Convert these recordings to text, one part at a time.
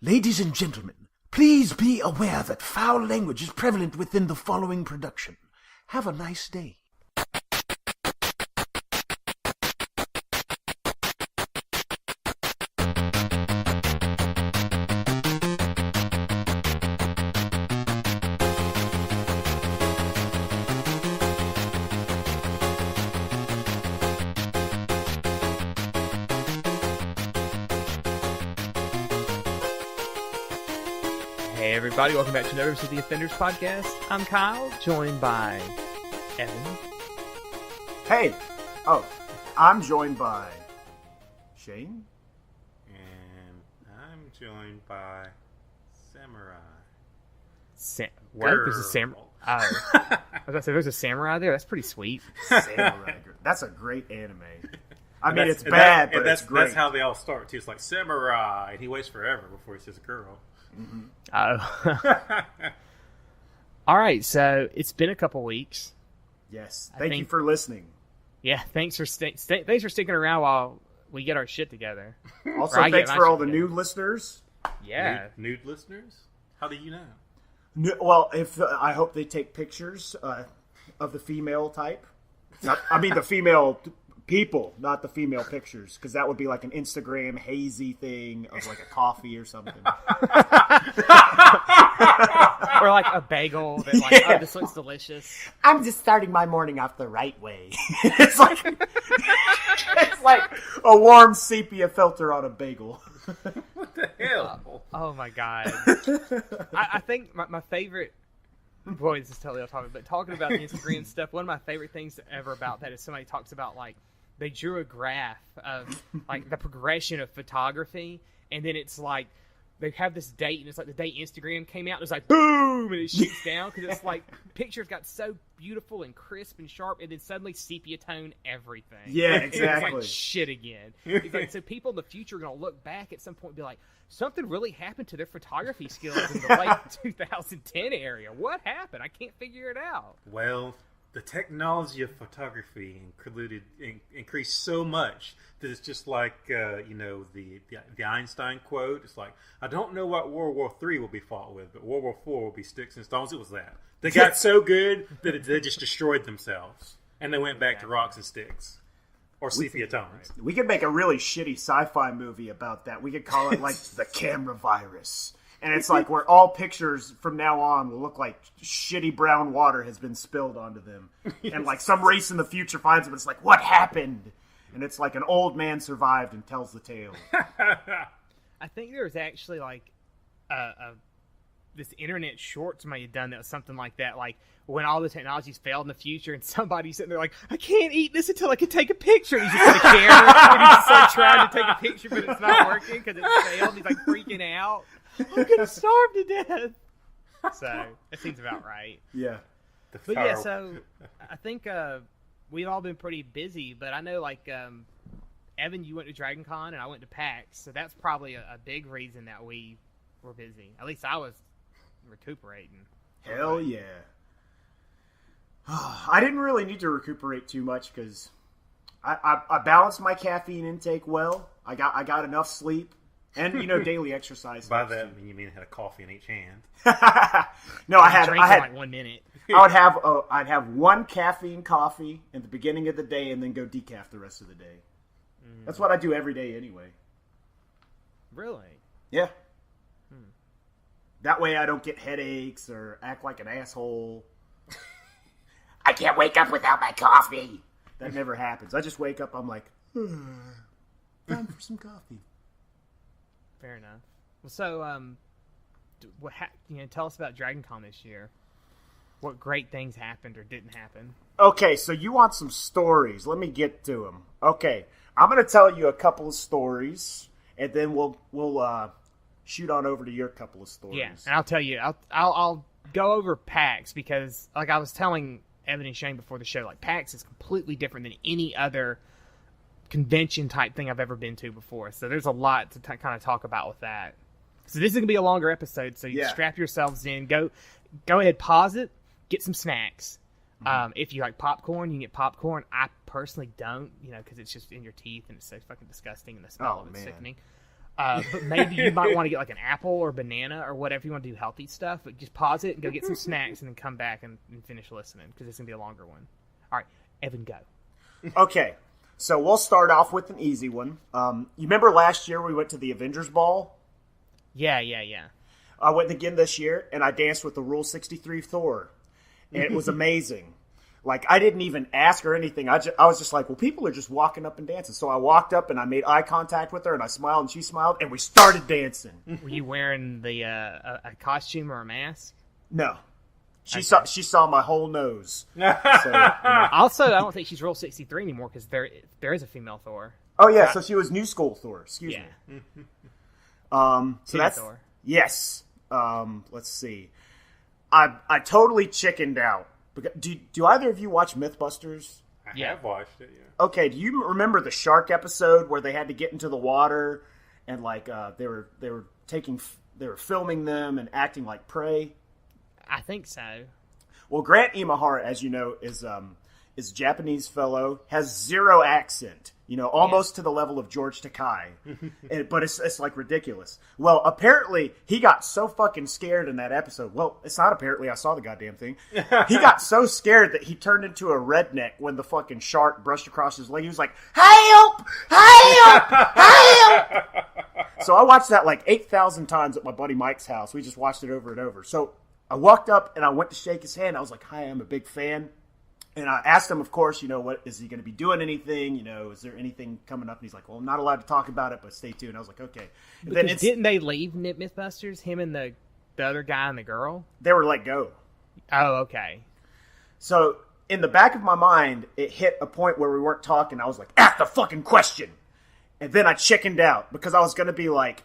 Ladies and gentlemen, please be aware that foul language is prevalent within the following production. Have a nice day. Hey everybody, welcome back to another episode of the Offenders Podcast. I'm Kyle, joined by Evan. Hey! Oh, I'm joined by Shane. And I'm joined by Samurai. What? Girl. There's a samurai? Oh. I was about to say, there's a samurai there? That's pretty sweet. Samurai. That's a great anime. I mean, it's And bad, but it's great. That's how they all start, too. It's like Samurai, and he waits forever before he says girl. Mm-hmm. Oh. All right, so it's been a couple weeks. Yes. Thank you for listening. Yeah, thanks for thanks for sticking around while we get our shit together. Also, thanks for all the new listeners. Yeah. Nude listeners? How do you know? Well, if I hope they take pictures of the female type. The female people, not the female pictures, because that would be like an Instagram hazy thing of like a coffee or something. Or like a bagel that like, oh, this looks delicious. I'm just starting my morning off the right way. it's like a warm sepia filter on a bagel. What the hell? Oh my god. I think my favorite, boy, this is totally off topic, but talking about the Instagram stuff, one of my favorite things ever about that is somebody talks about like they drew a graph of like the progression of photography, and then it's like they have this date, and it's like the day Instagram came out, and it's like boom, and it shoots down because it's like pictures got so beautiful and crisp and sharp, and then suddenly sepia tone everything. Yeah, It's exactly. like shit again. It's like, so people in the future are gonna look back at some point and be like, something really happened to their photography skills in the late 2010 area. What happened? I can't figure it out. Well, the technology of photography increased so much that it's just like, the Einstein quote. It's like, I don't know what World War III will be fought with, but World War IV will be sticks and stones. It was that. They got so good that they just destroyed themselves. And they went back to rocks and sticks. Or sepia tones. We could make a really shitty sci-fi movie about that. We could call it like the camera virus. And it's like where all pictures from now on will look like shitty brown water has been spilled onto them. Yes. And like some race in the future finds them. It's like, what happened? And it's like an old man survived and tells the tale. I think there was actually like this internet short somebody had done that was something like that. Like when all the technologies failed in the future and somebody's sitting there like, I can't eat this until I can take a picture. And he's just got a camera and he's just like trying to take a picture, but it's not working because it failed. And he's like freaking out. I'm gonna starve to death. So that seems about right. Yeah. But yeah, so I think we've all been pretty busy, but I know like Evan, you went to DragonCon and I went to PAX, so that's probably a big reason that we were busy. At least I was recuperating. Hell yeah. I didn't really need to recuperate too much because I balanced my caffeine intake well. I got enough sleep. And, daily exercise. By that, you mean had a coffee in each hand? No, I had like 1 minute. I'd have one caffeine coffee at the beginning of the day and then go decaf the rest of the day. That's what I do every day anyway. Really? Yeah. That way I don't get headaches or act like an asshole. I can't wake up without my coffee. That never happens. I just wake up, I'm like, time for some coffee. Fair enough. Well, so, tell us about DragonCon this year. What great things happened or didn't happen? Okay, so you want some stories. Let me get to them. Okay, I'm going to tell you a couple of stories, and then we'll shoot on over to your couple of stories. Yeah, and I'll tell you, I'll go over PAX because, like I was telling Evan and Shane before the show, like PAX is completely different than any other convention type thing I've ever been to before. So there's a lot to kind of talk about with that. So this is going to be a longer episode, so you strap yourselves in. Go ahead, pause it, get some snacks. If you like popcorn, you can get popcorn. I personally don't, because it's just in your teeth and it's so fucking disgusting and the smell of it's sickening. But maybe you might want to get like an apple or banana or whatever you want to do healthy stuff. But just pause it and go get some snacks and then come back and finish listening because it's gonna be a longer one. All right, Evan, go. Okay, so we'll start off with an easy one. You remember last year we went to the Avengers Ball? Yeah. I went again this year, and I danced with the Rule 63 Thor, and it was amazing. Like, I didn't even ask her anything. I was just like, well, people are just walking up and dancing. So I walked up, and I made eye contact with her, and I smiled, and she smiled, and we started dancing. Were you wearing the a costume or a mask? No. She saw my whole nose. So, also, I don't think she's Rule 63 anymore because there is a female Thor. oh, yeah, so she was New School Thor. Excuse me. So Teen that's... Thor. Yes. Let's see. I totally chickened out. Do either of you watch Mythbusters? I have watched it, yeah. Okay, do you remember the shark episode where they had to get into the water and like they were filming them and acting like prey? I think so. Well, Grant Imahara, as you know, is a Japanese fellow, has zero accent. You know, almost to the level of George Takei. But it's like ridiculous. Well, apparently he got so fucking scared in that episode. Well, it's not apparently. I saw the goddamn thing. He got so scared that he turned into a redneck when the fucking shark brushed across his leg. He was like, "Help! Help! Help!" So I watched that like 8,000 times at my buddy Mike's house. We just watched it over and over. So I walked up and I went to shake his hand. I was like, "Hi, I'm a big fan." And I asked him, of course, you know, what is he going to be doing anything? You know, is there anything coming up? And he's like, well, I'm not allowed to talk about it, but stay tuned. I was like, okay. And then Didn't they leave Mythbusters? Him and the other guy and the girl? They were let go. Oh, okay. So in the back of my mind, it hit a point where we weren't talking. I was like, ask the fucking question. And then I chickened out because I was going to be like,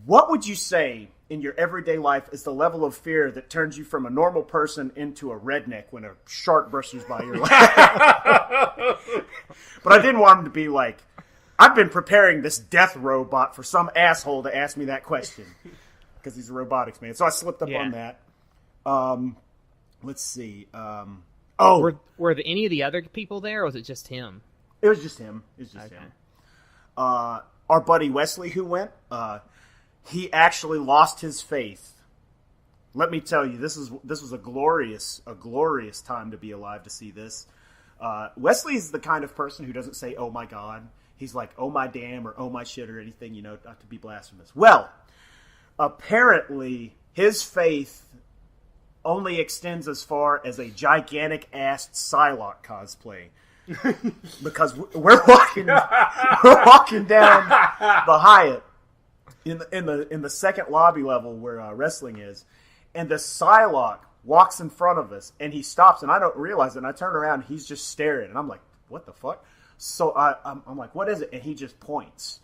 what would you say in your everyday life is the level of fear that turns you from a normal person into a redneck when a shark brushes by your leg? But I didn't want him to be like, I've been preparing this death robot for some asshole to ask me that question. Because he's a robotics man. So I slipped up on that. Let's see. Were any of the other people there, or was it just him? It was just him. Him. Our buddy Wesley who went, he actually lost his faith. Let me tell you, this was a glorious time to be alive to see this. Wesley is the kind of person who doesn't say, oh my God. He's like, oh my damn, or oh my shit, or anything, you know, not to be blasphemous. Well, apparently his faith only extends as far as a gigantic-assed Psylocke cosplay. Because we're walking down the Hyatt in the second lobby level where wrestling is, and the Psylocke walks in front of us, and he stops, and I don't realize it, and I turn around, and he's just staring, and I'm like, what the fuck? So I'm like, what is it? And he just points,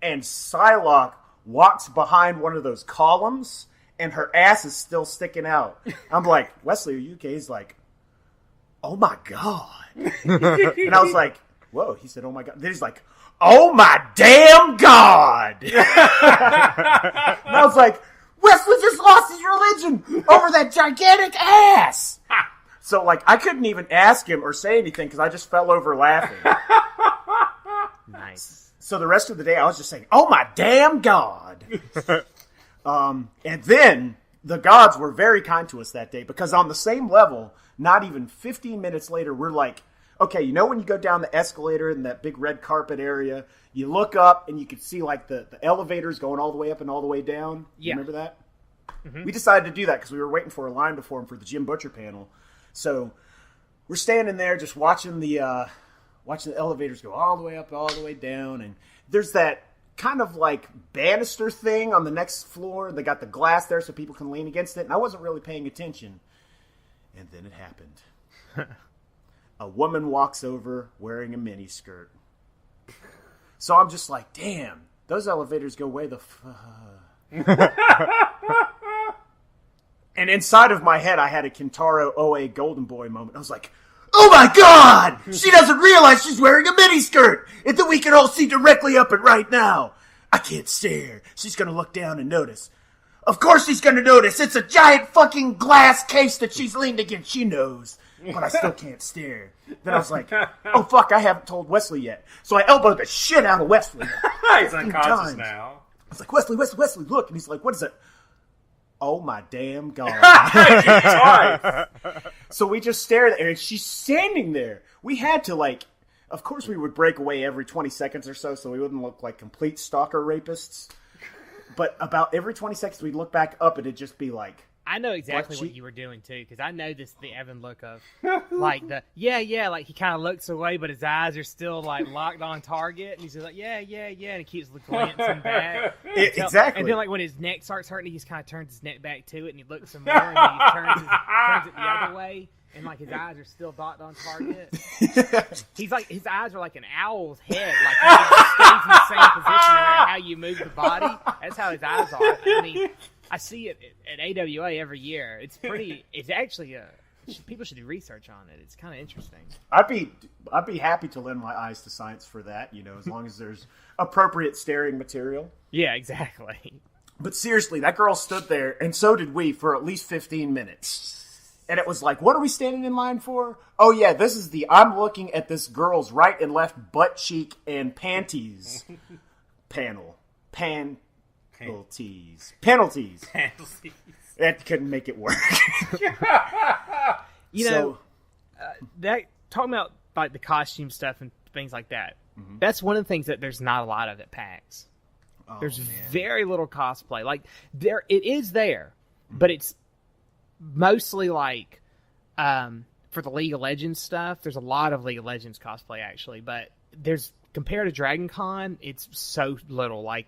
and Psylocke walks behind one of those columns, and her ass is still sticking out. I'm like, Wesley, are you okay? He's like, oh my God. And I was like, whoa. He said, oh my God. Then he's like, oh my damn God. And I was like, Wesley just lost his religion over that gigantic ass. So, like, I couldn't even ask him or say anything because I just fell over laughing. Nice. So the rest of the day, I was just saying, oh my damn God. And then the gods were very kind to us that day because on the same level, not even 15 minutes later, we're like, okay, you know when you go down the escalator in that big red carpet area, you look up and you can see like the elevators going all the way up and all the way down? Yeah. You remember that? Mm-hmm. We decided to do that because we were waiting for a line to form for the Jim Butcher panel. So we're standing there just watching the elevators go all the way up, all the way down, and there's that kind of like banister thing on the next floor. They got the glass there so people can lean against it, and I wasn't really paying attention. And then it happened. A woman walks over wearing a miniskirt. So I'm just like, damn, those elevators go way the fuck. And inside of my head, I had a Kintaro OA Golden Boy moment. I was like, oh my God! She doesn't realize she's wearing a miniskirt! And that we can all see directly up it right now. I can't stare. She's gonna look down and notice. Of course she's gonna notice. It's a giant fucking glass case that she's leaned against. She knows. but I still can't stare. Then I was like, oh, fuck, I haven't told Wesley yet. So I elbowed the shit out of Wesley. He's unconscious now. I was like, Wesley, look. And he's like, what is it? Oh, my damn God. So we just stare at her, and she's standing there. We had to, like, of course we would break away every 20 seconds or so we wouldn't look like complete stalker rapists. But about every 20 seconds we'd look back up, and it'd just be like... I know exactly what you were doing, too, because I noticed the Evan look of, like, like he kind of looks away, but his eyes are still, like, locked on target, and he's just like, yeah, and he keeps glancing back. Exactly. And then, like, when his neck starts hurting, he just kind of turns his neck back to it, and he looks some more, and then he turns it the other way, and, like, his eyes are still locked on target. He's like, his eyes are like an owl's head, like, he just stays in the same position no matter how you move the body. That's how his eyes are. I mean... I see it at AWA every year. It's actually people should do research on it. It's kind of interesting. I'd be happy to lend my eyes to science for that, as long as there's appropriate staring material. Yeah, exactly. But seriously, that girl stood there, and so did we, for at least 15 minutes. And it was like, what are we standing in line for? Oh yeah, this is I'm looking at this girl's right and left butt cheek and panties panel. Penalties. That couldn't make it work. That talking about like the costume stuff and things like that. Mm-hmm. That's one of the things that there's not a lot of at PAX. There's very little cosplay. Like it is there, but it's mostly like for the League of Legends stuff. There's a lot of League of Legends cosplay actually, but there's compared to DragonCon, it's so little. Like.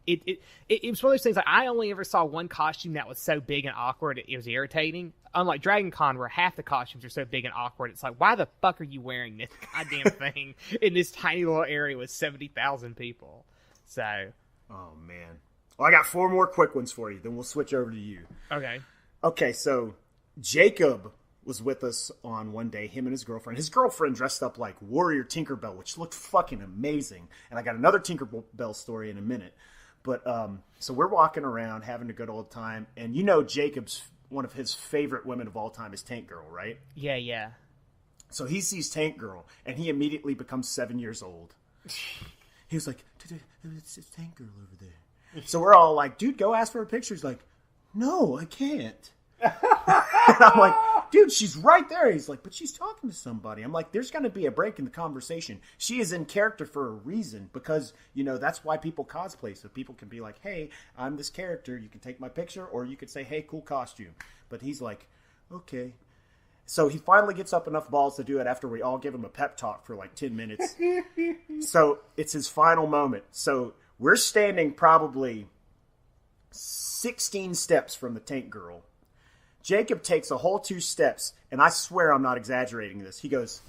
It was one of those things like I only ever saw one costume that was so big and awkward it was irritating. Unlike DragonCon where half the costumes are so big and awkward, it's like, why the fuck are you wearing this goddamn thing in this tiny little area with 70,000 people? So, oh man. Well, I got 4 more quick ones for you, then we'll switch over to you. Okay, so Jacob was with us on one day, him and his girlfriend. His girlfriend dressed up like Warrior Tinkerbell, which looked fucking amazing. And I got another Tinkerbell story in a minute. But, so we're walking around having a good old time. And Jacob's, one of his favorite women of all time is Tank Girl, right? Yeah. So he sees Tank Girl, and he immediately becomes 7 years old. He was like, it's Tank Girl over there. So we're all like, dude, go ask for a picture. He's like, no, I can't. And I'm like, dude, she's right there. He's like, but she's talking to somebody. I'm like, there's going to be a break in the conversation. She is in character for a reason because, that's why people cosplay. So people can be like, hey, I'm this character. You can take my picture or you could say, hey, cool costume. But he's like, okay. So he finally gets up enough balls to do it after we all give him a pep talk for like 10 minutes. So it's his final moment. So we're standing probably 16 steps from the Tank Girl. Jacob takes a whole 2 steps, and I swear I'm not exaggerating this. He goes,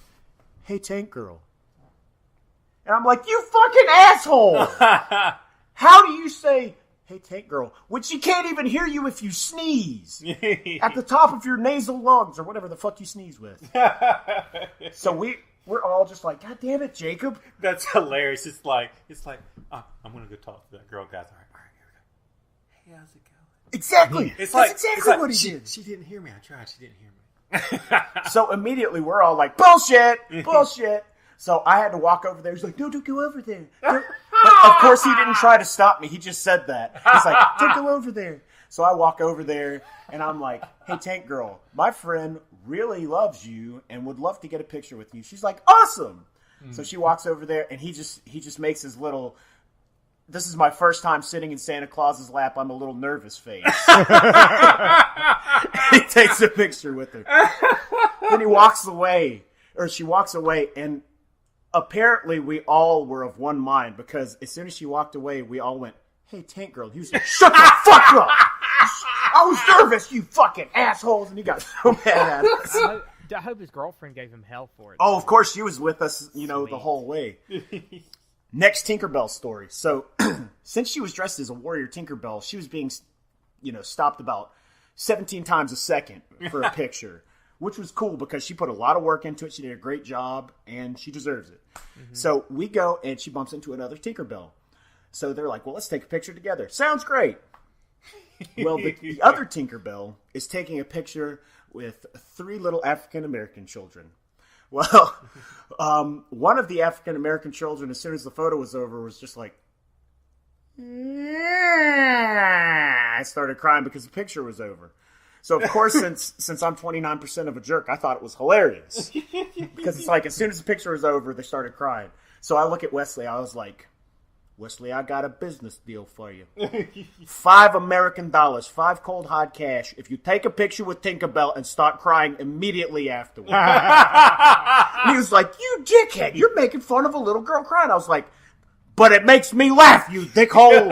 hey, Tank Girl. And I'm like, you fucking asshole! How do you say, hey, Tank Girl, when she can't even hear you if you sneeze at the top of your nasal lungs or whatever the fuck you sneeze with? So we're all just like, God damn it, Jacob. That's hilarious. It's like I'm going to go talk to that girl, guys. All right, here we go. Hey, how's it going? Exactly. That's exactly what he did. She didn't hear me. I tried. She didn't hear me. So immediately we're all like, bullshit. So I had to walk over there. He's like, no, don't go over there. But of course he didn't try to stop me. He just said that. He's like, don't go over there. So I walk over there and I'm like, hey, Tank Girl, my friend really loves you and would love to get a picture with you. She's like, awesome. So she walks over there and he just makes his little... This is my first time sitting in Santa Claus's lap. I'm a little nervous face. He takes a picture with her. Then he walks away, or she walks away, and apparently we all were of one mind because as soon as she walked away, we all went, hey, Tank Girl. He was like, shut the fuck up! I was nervous, you fucking assholes! And he got so mad at us. I hope his girlfriend gave him hell for it. Oh, of course, she was with us, the whole way. Next Tinkerbell story. So, since she was dressed as a Warrior Tinkerbell, she was being, stopped about 17 times a second for a picture, which was cool because she put a lot of work into it. She did a great job, and she deserves it. Mm-hmm. So, we go, and she bumps into another Tinkerbell. So, they're like, well, let's take a picture together. Sounds great. Well, the other Tinkerbell is taking a picture with 3 little African American children. Well, one of the African American children, as soon as the photo was over, was just like, I started crying because the picture was over. So, of course, since I'm 29% of a jerk, I thought it was hilarious. Because it's like, as soon as the picture was over, they started crying. So I look at Wesley, I was like, Wesley, I got a business deal for you. $5 American, 5 cold hard cash, if you take a picture with Tinkerbell and start crying immediately afterwards. And he was like, you dickhead, you're making fun of a little girl crying. I was like, but it makes me laugh, you dickhole.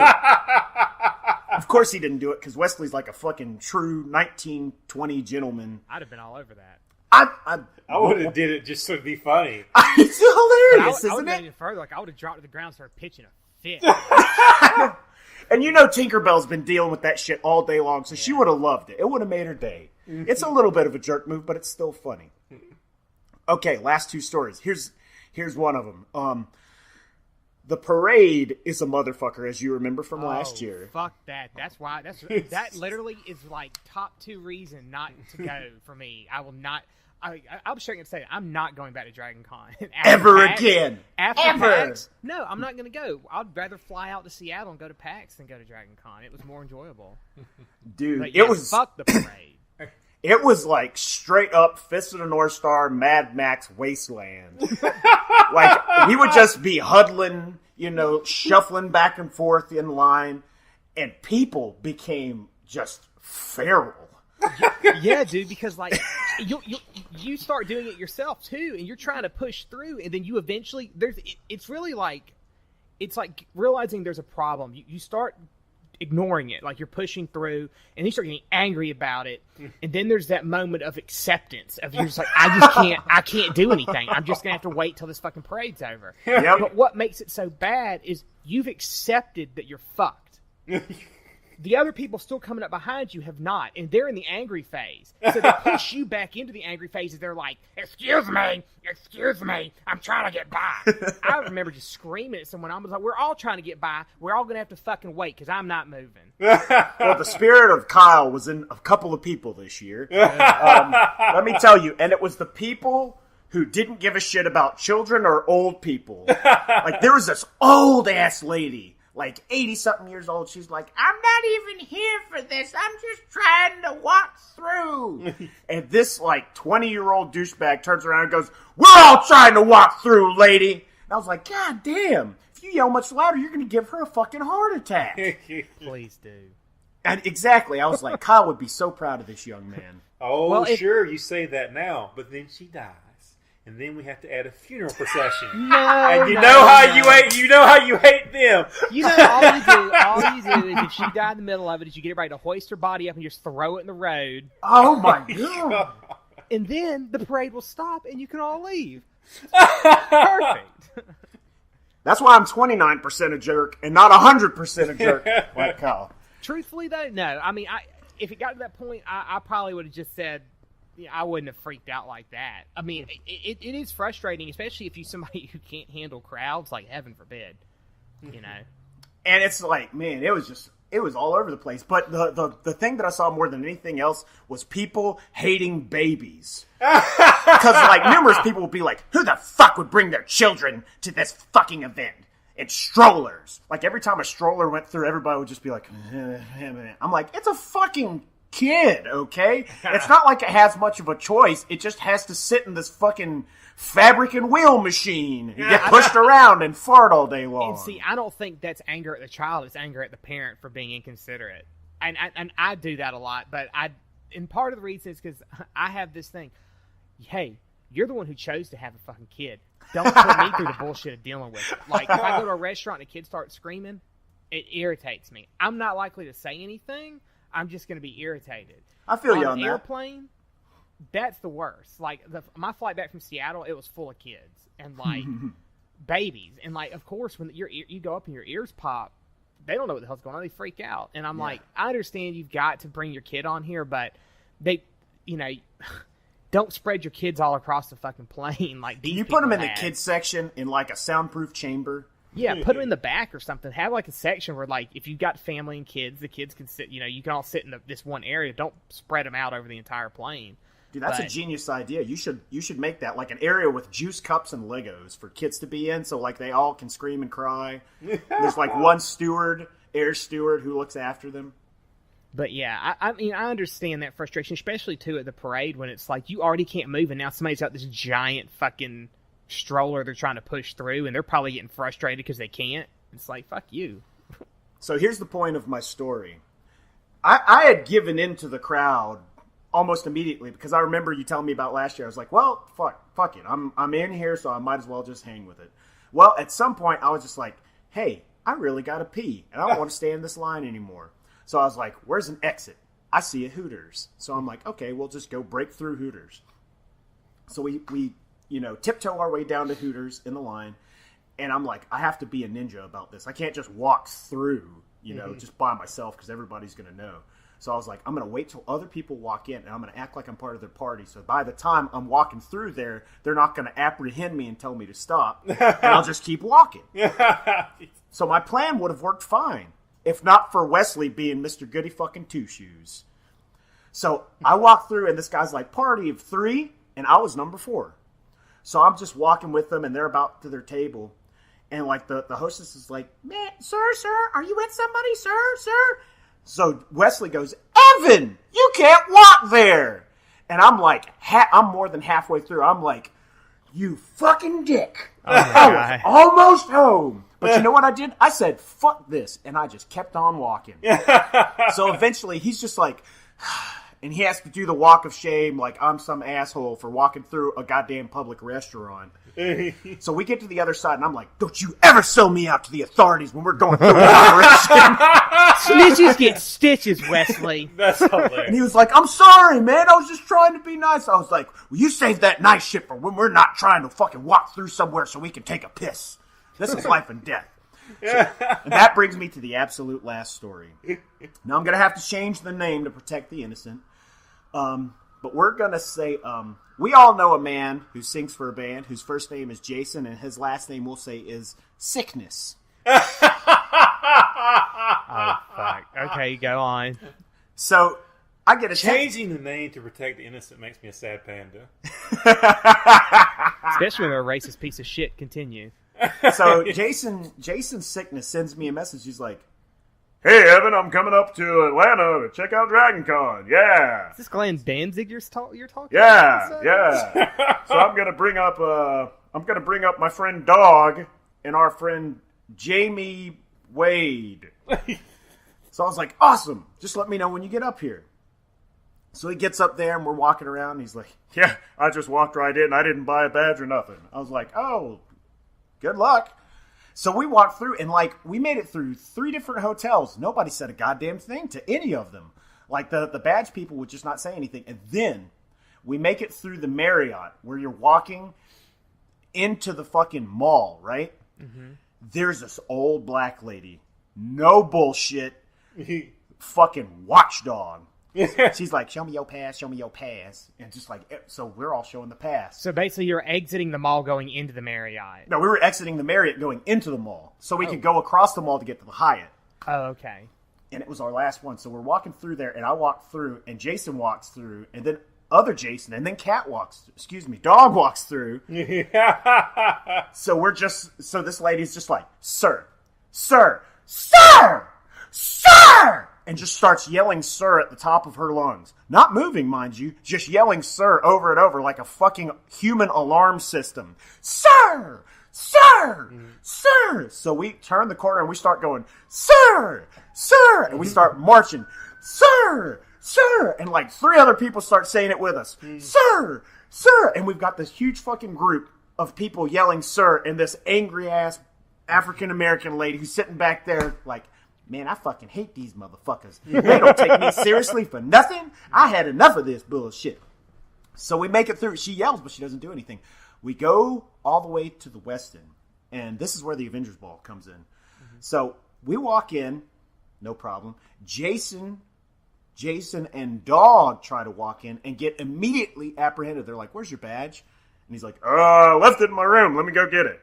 Of course he didn't do it, because Wesley's like a fucking true 1920 gentleman. I'd have been all over that. I would have did it just to be funny. It's hilarious, I isn't would have it? gone further. Like, I would have dropped to the ground and started pitching a fit. And you know Tinkerbell's been dealing with that shit all day long, so she would have loved it. It would have made her day. It's a little bit of a jerk move, but it's still funny. Okay, last 2 stories. Here's one of them. The parade is a motherfucker, as you remember from last year. Fuck that. That's why. That literally is like top 2 reason not to go for me. I will not. I'm sure going to say I'm not going back to DragonCon Ever again. After Ever. PAX, no, I'm not going to go. I'd rather fly out to Seattle and go to PAX than go to DragonCon. It was more enjoyable. Dude, But yeah, it was... fuck the parade. It was like straight up Fist of the North Star, Mad Max wasteland. Like, we would just be huddling, shuffling back and forth in line, and people became just feral. Yeah, dude, because like you start doing it yourself too, and you're trying to push through, and then you eventually it's really like it's like realizing there's a problem. You start ignoring it, like you're pushing through, and you start getting angry about it, and then there's that moment of acceptance of you're just like, I can't do anything. I'm just gonna have to wait till this fucking parade's over. Yep. But what makes it so bad is you've accepted that you're fucked. The other people still coming up behind you have not, and they're in the angry phase. So they push you back into the angry phase, and they're like, excuse me, I'm trying to get by. I remember just screaming at someone. I was like, we're all trying to get by. We're all going to have to fucking wait, because I'm not moving. Well, the spirit of Kyle was in a couple of people this year. Let me tell you, and it was the people who didn't give a shit about children or old people. Like, there was this old-ass lady, like 80-something years old. She's like, I'm not even here for this. I'm just trying to walk through. And this, like, 20-year-old douchebag turns around and goes, we're all trying to walk through, lady. And I was like, God damn. If you yell much louder, you're going to give her a fucking heart attack. Please do. And exactly. I was like, Kyle would be so proud of this young man. Oh, Well, sure, you say that now, but then she dies. And then we have to add a funeral procession. No, And you no, know how no. you know how you hate them. You know, all you do is if she died in the middle of it, is you get everybody to hoist her body up and just throw it in the road, Oh, my God. and then the parade will stop and you can all leave. Perfect. That's why I'm 29% a jerk and not 100% a jerk like Kyle. Truthfully, though, no. I mean, if it got to that point, I probably would have just said, I wouldn't have freaked out like that. I mean, it is frustrating, especially if you're somebody who can't handle crowds, like heaven forbid, you know. And it's like, man, it was all over the place. But the thing that I saw more than anything else was people hating babies. Because, like, numerous people would be like, who the fuck would bring their children to this fucking event? It's strollers. Like, every time a stroller went through, everybody would just be like, I'm like, it's a fucking kid, okay? It's not like it has much of a choice. It just has to sit in this fucking fabric and wheel machine and get pushed around and fart all day long. And see, I don't think that's anger at the child. It's anger at the parent for being inconsiderate. And I do that a lot. But and part of the reason is because I have this thing. Hey, you're the one who chose to have a fucking kid. Don't put me through the bullshit of dealing with it. Like, if I go to a restaurant and a kid starts screaming, it irritates me. I'm not likely to say anything. I'm just going to be irritated. I feel you on an that. Airplane, that's the worst. Like, my flight back from Seattle, it was full of kids and, like, babies. And, like, of course, when you go up and your ears pop, they don't know what the hell's going on. They freak out. And I'm like, I understand you've got to bring your kid on here, but don't spread your kids all across the fucking plane. Like, these you put them in people the had. kids section in, like, a soundproof chamber. Yeah, put them in the back or something. Have, like, a section where, like, if you've got family and kids, the kids can sit, you can all sit in this one area. Don't spread them out over the entire plane. Dude, that's a But- genius idea. You should make that like an area with juice cups and Legos for kids to be in, so like they all can scream and cry. There's like one air steward who looks after them. But yeah, I mean, I understand that frustration, especially too at the parade when it's like you already can't move, and now somebody's got this giant fucking stroller they're trying to push through, and they're probably getting frustrated because they can't. It's like, fuck you. So here's the point of my story. I had given in to the crowd almost immediately because I remember you telling me about last year. I was like, well, fuck it. I'm in here, so I might as well just hang with it. Well, at some point, I was just like, hey, I really got to pee, and I don't want to stay in this line anymore. So I was like, where's an exit? I see a Hooters. So I'm like, okay, we'll just go break through Hooters. So we tiptoe our way down to Hooters in the line. And I'm like, I have to be a ninja about this. I can't just walk through, just by myself because everybody's going to know. So I was like, I'm going to wait till other people walk in, and I'm going to act like I'm part of their party. So by the time I'm walking through there, they're not going to apprehend me and tell me to stop. And I'll just keep walking. So my plan would have worked fine, if not for Wesley being Mr. Goody fucking Two Shoes. So I walk through, and this guy's like, party of 3, and I was number 4. So I'm just walking with them, and they're about to their table. And, like, the hostess is like, man, sir, are you with somebody, sir? So Wesley goes, Evan, you can't walk there. And I'm like, I'm more than halfway through. I'm like, you fucking dick. I was almost home. But you know what I did? I said, fuck this. And I just kept on walking. So eventually he's just like, and he has to do the walk of shame like I'm some asshole for walking through a goddamn public restaurant. So we get to the other side, and I'm like, don't you ever sell me out to the authorities when we're going through an operation. Snitches get stitches, Wesley. That's hilarious. And he was like, I'm sorry, man. I was just trying to be nice. I was like, well, you save that nice shit for when we're not trying to fucking walk through somewhere so we can take a piss. This is life and death. And that brings me to the absolute last story. Now, I'm going to have to change the name to protect the innocent. But we're going to say, we all know a man who sings for a band whose first name is Jason, and his last name, we'll say, is Sickness. Oh, fuck. Okay, go on. So, I get a Changing the name to protect the innocent makes me a sad panda. Especially when they're a racist piece of shit. Continue. So, Jason's Sickness sends me a message. He's like, hey, Evan, I'm coming up to Atlanta to check out DragonCon. Yeah. Is this Glenn Danzig you're talking Yeah, about? yeah. So I'm gonna bring up my friend Dog and our friend Jamie Wade. So I was like, awesome. Just let me know when you get up here. So he gets up there and we're walking around. And he's like, yeah, I just walked right in. I didn't buy a badge or nothing. I was like, oh, good luck. So we walked through, and, like, we made it through 3 different hotels. Nobody said a goddamn thing to any of them. Like, the badge people would just not say anything. And then we make it through the Marriott, where you're walking into the fucking mall, right? Mm-hmm. There's this old black lady. No bullshit. Fucking watchdog. She's like, show me your pass, and just like, so we're all showing the pass. So basically you're exiting the mall going into the Marriott. No, we were exiting the Marriott going into the mall, so we could go across the mall to get to the Hyatt. Oh, okay. And it was our last one, so we're walking through there, and I walk through, and Jason walks through, and then other Jason, and then Dog walks through. So this lady's just like, sir, and just starts yelling sir at the top of her lungs. Not moving, mind you, just yelling sir over and over like a fucking human alarm system. Sir! Sir! Sir! So we turn the corner and we start going, sir! Sir! And we start marching, sir! Sir! And like 3 other people start saying it with us. Sir! Sir! And we've got this huge fucking group of people yelling sir, and this angry-ass African-American lady who's sitting back there like, man, I fucking hate these motherfuckers. They don't take me seriously for nothing. I had enough of this bullshit. So we make it through. She yells, but she doesn't do anything. We go all the way to the West End, and this is where the Avengers Ball comes in. Mm-hmm. So we walk in, no problem. Jason and Dog try to walk in and get immediately apprehended. They're like, where's your badge? And he's like, I left it in my room. Let me go get it.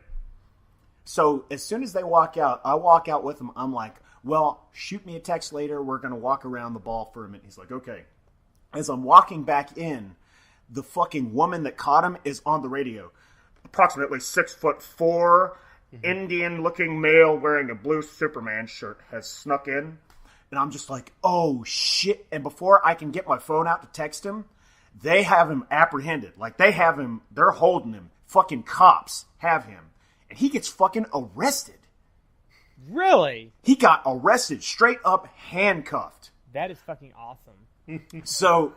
So as soon as they walk out, I walk out with them. I'm like, well, shoot me a text later. We're going to walk around the ball for a minute. He's like, okay. As I'm walking back in, the fucking woman that caught him is on the radio. Approximately 6'4", Indian-looking male wearing a blue Superman shirt has snuck in. And I'm just like, oh, shit. And before I can get my phone out to text him, they have him apprehended. Like, they have him, they're holding him. Fucking cops have him. And he gets fucking arrested. Really? He got arrested, straight up handcuffed. That is fucking awesome. So,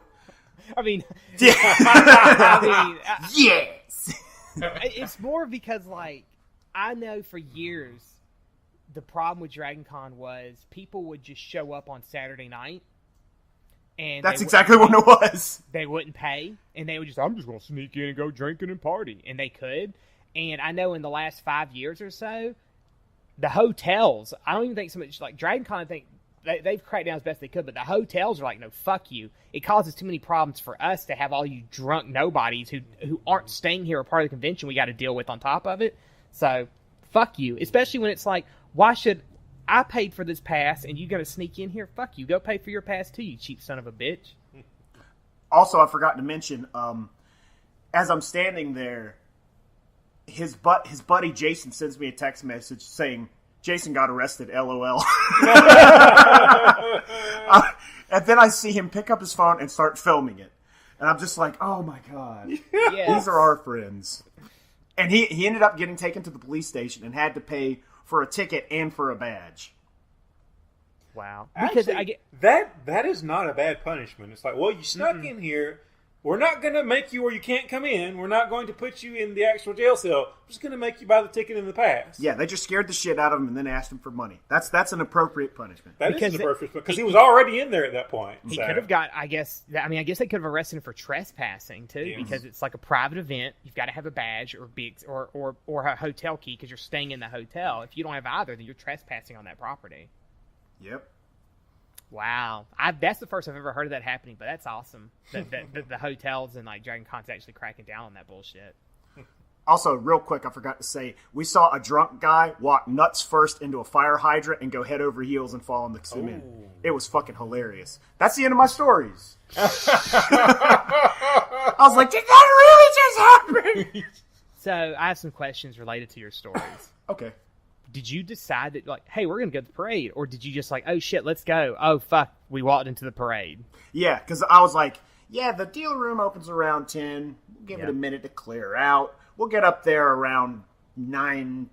I mean, yeah. Yes. It's more because, like, I know for years the problem with DragonCon was people would just show up on Saturday night. And that's exactly what it was. They wouldn't pay, and they would just, I'm just going to sneak in and go drinking and party. And they could. And I know in the last 5 years or so, the hotels, I don't even think so much, like DragonCon, I think they've cracked down as best they could, but the hotels are like, no, fuck you. It causes too many problems for us to have all you drunk nobodies who aren't staying here or part of the convention we got to deal with on top of it. So, fuck you. Especially when it's like, why should I paid for this pass and you got to sneak in here? Fuck you. Go pay for your pass too, you cheap son of a bitch. Also, I forgot to mention, as I'm standing there, his buddy Jason sends me a text message saying, Jason got arrested, LOL. And then I see him pick up his phone and start filming it. And I'm just like, oh my God. Yes. These are our friends. And he ended up getting taken to the police station and had to pay for a ticket and for a badge. Wow. Because Actually, that is not a bad punishment. It's like, well, you snuck in here. We're not going to make you where you can't come in. We're not going to put you in the actual jail cell. We're just going to make you buy the ticket and the pass. Yeah, they just scared the shit out of him and then asked him for money. That's an appropriate punishment. That is an appropriate punishment because he was already in there at that point. He could have got, I guess they could have arrested him for trespassing too, because it's like a private event. You've got to have a badge or a hotel key because you're staying in the hotel. If you don't have either, then you're trespassing on that property. Yep. Wow, that's the first I've ever heard of that happening, but that's awesome. That the hotels and like DragonCon's actually cracking down on that bullshit. Also, real quick, I forgot to say, we saw a drunk guy walk nuts first into a fire hydrant and go head over heels and fall in the cement. It was fucking hilarious. That's the end of my stories. I was like, did that really just happen? So I have some questions related to your stories. Okay. Did you decide that, like, hey, we're going to go to the parade? Or did you just like, oh, shit, let's go. Oh, fuck, we walked into the parade. Yeah, because I was like, yeah, the deal room opens around 10. We'll give it a minute to clear out. We'll get up there around 9:50.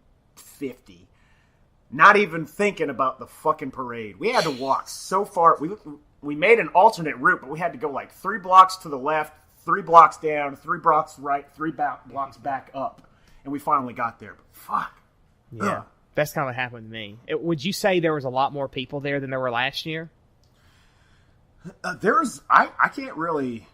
Not even thinking about the fucking parade. We had to walk so far. We made an alternate route, but we had to go like 3 blocks to the left, 3 blocks down, 3 blocks right, 3 blocks back up. And we finally got there. But fuck. Yeah. Ugh. That's kind of what happened to me. Would you say there was a lot more people there than there were last year? I couldn't really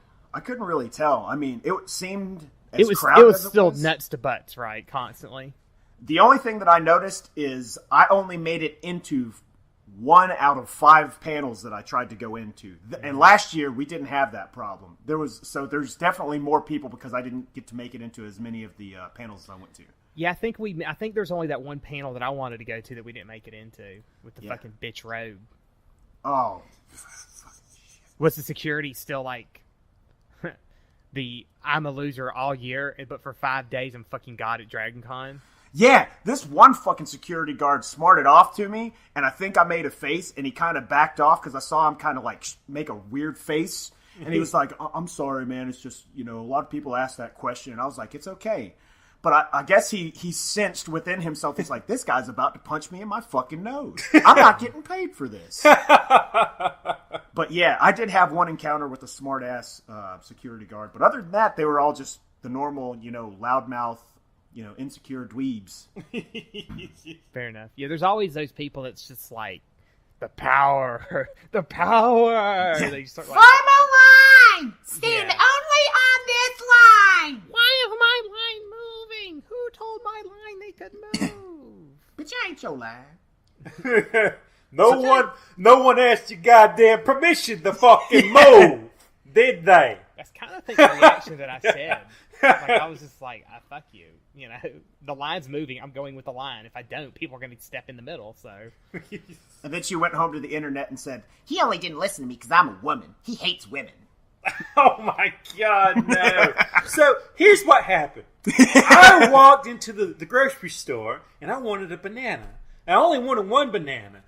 tell. I mean, it seemed as crowded it was as it still was. nuts to butts, right? Constantly. The only thing that I noticed is I only made it into 1 out of 5 panels that I tried to go into. And last year we didn't have that problem. There's definitely more people because I didn't get to make it into as many of the panels as I went to. Yeah, I think there's only that one panel that I wanted to go to that we didn't make it into with the fucking bitch road. Oh. Was the security still like I'm a loser all year, but for 5 days I'm fucking God at DragonCon? Yeah, this one fucking security guard smarted off to me, and I think I made a face, and he kind of backed off because I saw him kind of like make a weird face, and he was like, I'm sorry, man, it's just, a lot of people ask that question, and I was like, it's okay. But I guess he sensed within himself, he's like, this guy's about to punch me in my fucking nose. I'm not getting paid for this. But yeah, I did have one encounter with a smart-ass security guard. But other than that, they were all just the normal, loudmouth, insecure dweebs. Fair enough. Yeah, there's always those people that's just like, the power. The power! They start like, form a line! Stand only on this line! why is my line moving? Who told my line they could move? Bitch, I ain't your line. No one asked you goddamn permission to fucking move, did they? That's kind of the reaction that I said. Like, I was just like, fuck you. The line's moving. I'm going with the line. If I don't, people are going to step in the middle. So, And then she went home to the internet and said, He only didn't listen to me because I'm a woman. He hates women. Oh my God, no. So here's what happened. I walked into the grocery store and I wanted a banana. I only wanted one banana.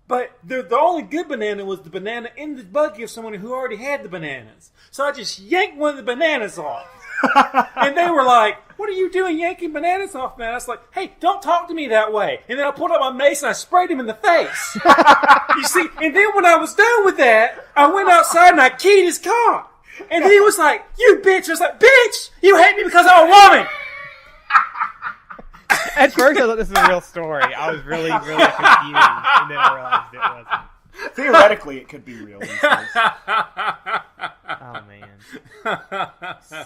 But the only good banana was the banana in the buggy of someone who already had the bananas. So I just yanked one of the bananas off. And they were like, "What are you doing yanking bananas off, man?" I was like, "Hey, don't talk to me that way." And then I pulled out my mace and I sprayed him in the face. You see, and then when I was done with that, I went outside and I keyed his car. And then he was like, "You bitch." I was like, "Bitch, you hate me because I'm a woman." At first, I thought this was a real story. I was really, really confused, and then I realized it wasn't. Theoretically, it could be real these days. Oh man.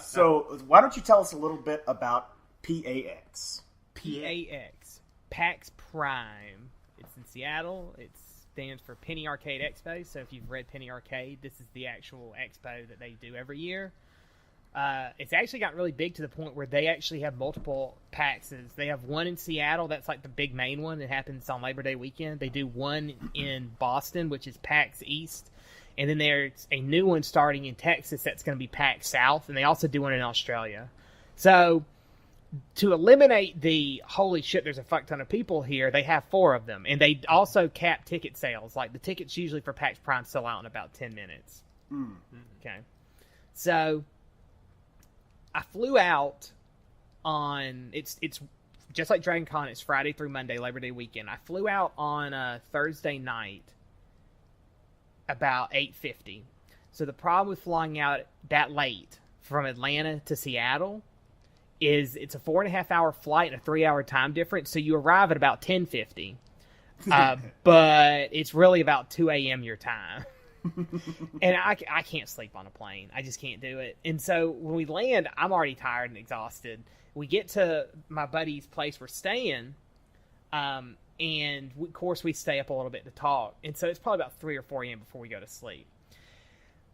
So, why don't you tell us a little bit about PAX? PAX, PAX Prime. It's in Seattle. It stands for Penny Arcade Expo. So if you've read Penny Arcade, this is the actual expo that they do every year. It's actually gotten really big to the point where they actually have multiple PAXs. They have one in Seattle. That's like the big main one. It happens on Labor Day weekend. They do one in Boston, which is PAX East. And then there's a new one starting in Texas that's going to be PAX South. And they also do one in Australia. So to eliminate the holy shit, there's a fuck ton of people here, they have 4 of them. And they also cap ticket sales. Like the tickets usually for PAX Prime sell out in about 10 minutes. Okay. So I flew out on it's just like DragonCon. It's Friday through Monday, Labor Day weekend. I flew out on Thursday night about 8:50. So the problem with flying out that late from Atlanta to Seattle is it's a 4.5 hour flight and a 3 hour time difference. So you arrive at about 10:50, but it's really about 2 a.m. your time. And I can't sleep on a plane. I just can't do it. And so when we land, I'm already tired and exhausted. We get to my buddy's place we're staying, and of course we stay up a little bit to talk. And so it's probably about 3 or 4 a.m. before we go to sleep.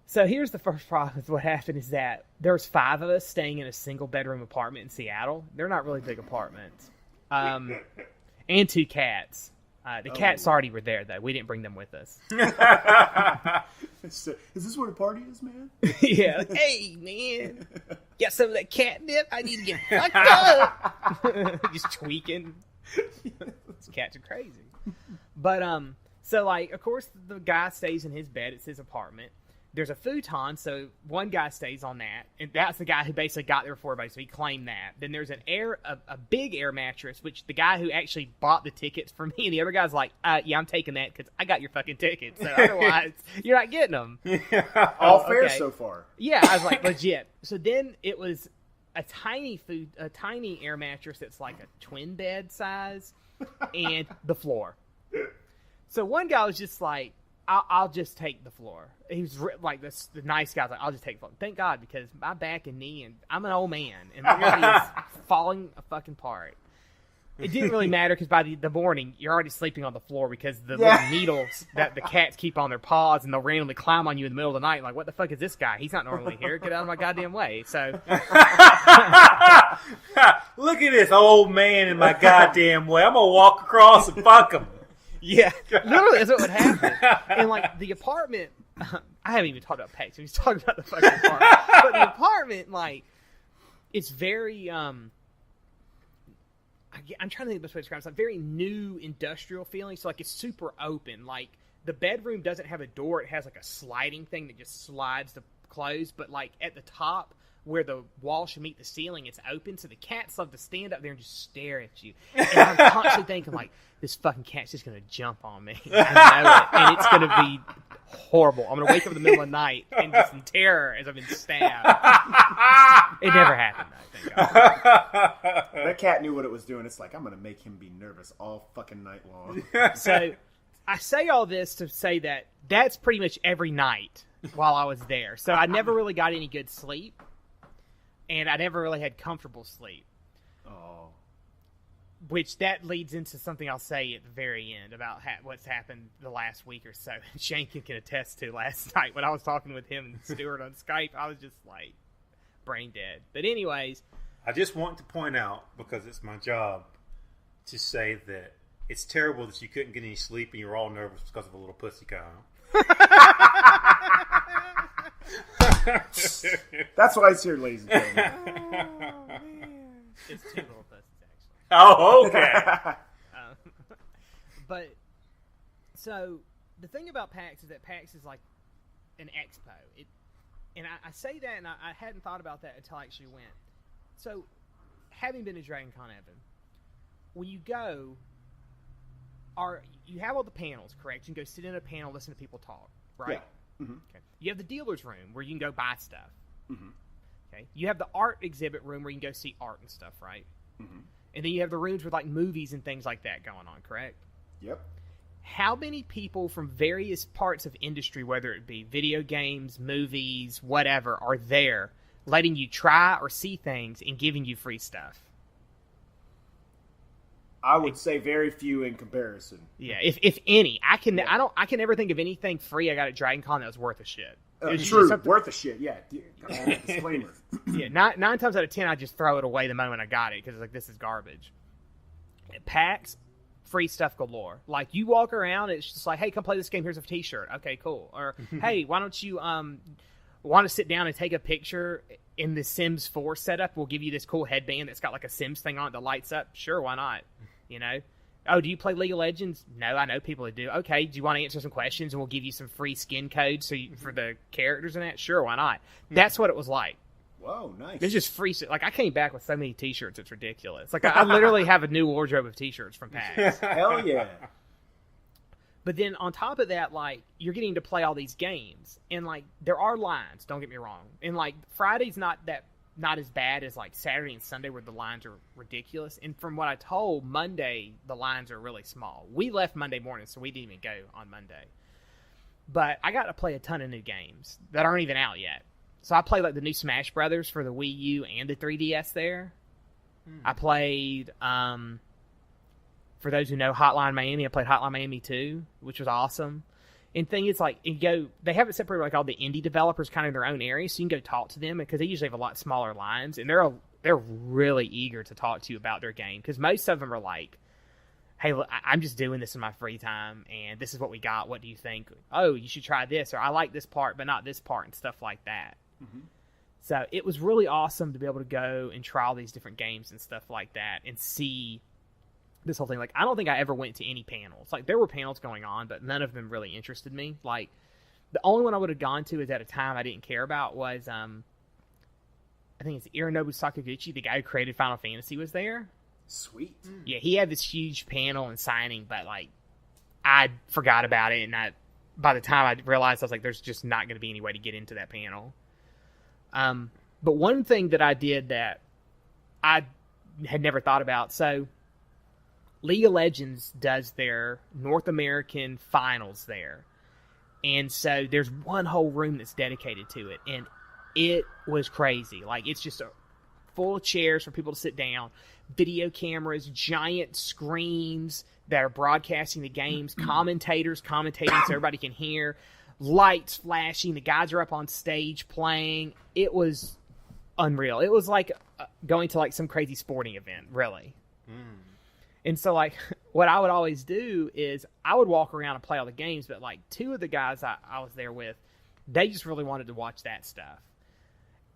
So here's the first problem with what happened is that there's 5 of us staying in a single bedroom apartment in Seattle. They're not really big apartments. And 2 cats. The cats already were there, though. We didn't bring them with us. Is this what a party is, man? Yeah. Like, hey, man. Got some of that catnip? I need to get fucked up. Just tweaking. These cats are crazy. But, so, like, of course, the guy stays in his bed. It's his apartment. There's a futon, so one guy stays on that, and that's the guy who basically got there before everybody, so he claimed that. Then there's a big air mattress, which the guy who actually bought the tickets for me, and the other guy's like, yeah, I'm taking that because I got your fucking tickets, so otherwise you're not getting them. All fair so far. Yeah, I was like, legit. So then it was a tiny air mattress that's like a twin bed size, and the floor. So one guy was just like, I'll just take the floor. He was like this. The nice guy's like, I'll just take the floor. Thank God, because my back and knee, and I'm an old man, and my body is falling fucking apart. It didn't really matter because by the morning, you're already sleeping on the floor because the little needles that the cats keep on their paws, and they'll randomly climb on you in the middle of the night. Like, what the fuck is this guy? He's not normally here. Get out of my goddamn way. So, look at this old man in my goddamn way. I'm gonna walk across and fuck him. Yeah, literally, that's what would happen. And like the apartment, I haven't even talked about PAX. He's talking about the fucking apartment. But the apartment, like, it's very. I'm trying to think of the best way to describe it. It's like very new industrial feeling. So like it's super open. Like the bedroom doesn't have a door; it has like a sliding thing that just slides to close. But like at the top, where the wall should meet the ceiling, it's open, so the cats love to stand up there and just stare at you. And I'm constantly thinking, like, this fucking cat's just going to jump on me. I know it, and it's going to be horrible. I'm going to wake up in the middle of the night and just in terror as I've been stabbed. It never happened, though, thank God. That cat knew what it was doing. It's like, I'm going to make him be nervous all fucking night long. So, I say all this to say that that's pretty much every night while I was there. So, I never really got any good sleep. And I never really had comfortable sleep. Oh. Which that leads into something I'll say at the very end about what's happened the last week or so. Shane can attest to last night when I was talking with him and Stuart on Skype. I was just like brain dead. But anyways. I just want to point out, because it's my job, to say that it's terrible that you couldn't get any sleep and you were all nervous because of a little pussy cow. That's why it's here, ladies and gentlemen. It's two little pussies, actually. Oh, okay. But so the thing about PAX is that PAX is like an expo. And I say that, and I hadn't thought about that until I actually went. So, having been to DragonCon, Evan, when you go, you have all the panels, correct? You can go sit in a panel, listen to people talk, right? Yeah. Mm-hmm. Okay. You have the dealer's room where you can go buy stuff. Mm-hmm. Okay. You have the art exhibit room where you can go see art and stuff, right? Mm-hmm. And then you have the rooms with like movies and things like that going on, correct? Yep. How many people from various parts of industry, whether it be video games, movies, whatever, are there letting you try or see things and giving you free stuff? I would say very few in comparison. Yeah, if any. I can never think of anything free I got at DragonCon that was worth a shit. True, worth a shit, yeah. Disclaimer. Yeah, nine times out of 10, I just throw it away the moment I got it because like this is garbage. At PAX, free stuff galore. Like you walk around, it's just like, hey, come play this game. Here's a T-shirt. Okay, cool. Or hey, why don't you want to sit down and take a picture in the Sims 4 setup? We'll give you this cool headband that's got like a Sims thing on it that lights up. Sure, why not? You know. Oh, do you play League of Legends? No, I know people that do. Okay, do you want to answer some questions and we'll give you some free skin codes for the characters and that? Sure, why not? That's what it was like. Whoa, nice. It's just free. Like, I came back with so many T-shirts, it's ridiculous. Like, I literally have a new wardrobe of T-shirts from PAX. Hell yeah. But then on top of that, like, you're getting to play all these games. And, like, there are lines, don't get me wrong. And, like, Friday's not as bad as, like, Saturday and Sunday where the lines are ridiculous. And from what I told, Monday, the lines are really small. We left Monday morning, so we didn't even go on Monday. But I got to play a ton of new games that aren't even out yet. So I played like the new Smash Brothers for the Wii U and the 3DS there. I played, for those who know Hotline Miami, I played Hotline Miami 2, which was awesome. And thing is, like, they have it separated like all the indie developers kind of in their own area, so you can go talk to them because they usually have a lot smaller lines, and they're really eager to talk to you about their game because most of them are like, hey, look, I'm just doing this in my free time, and this is what we got. What do you think? Oh, you should try this, or I like this part, but not this part, and stuff like that. Mm-hmm. So it was really awesome to be able to go and try all these different games and stuff like that and see this whole thing. Like, I don't think I ever went to any panels. Like, there were panels going on, but none of them really interested me. Like, the only one I would have gone to is at a time I didn't care about was, I think it's Hironobu Sakaguchi, the guy who created Final Fantasy, was there. Sweet. Yeah, he had this huge panel and signing, but, like, I forgot about it, and by the time I realized, I was like, there's just not going to be any way to get into that panel. But one thing that I did that I had never thought about, so League of Legends does their North American finals there. And so there's one whole room that's dedicated to it. And it was crazy. Like, it's just full of chairs for people to sit down, video cameras, giant screens that are broadcasting the games, commentators commentating so everybody can hear, lights flashing, the guys are up on stage playing. It was unreal. It was like going to like some crazy sporting event, really. And so, like, what I would always do is I would walk around and play all the games, but like two of the guys I was there with, they just really wanted to watch that stuff.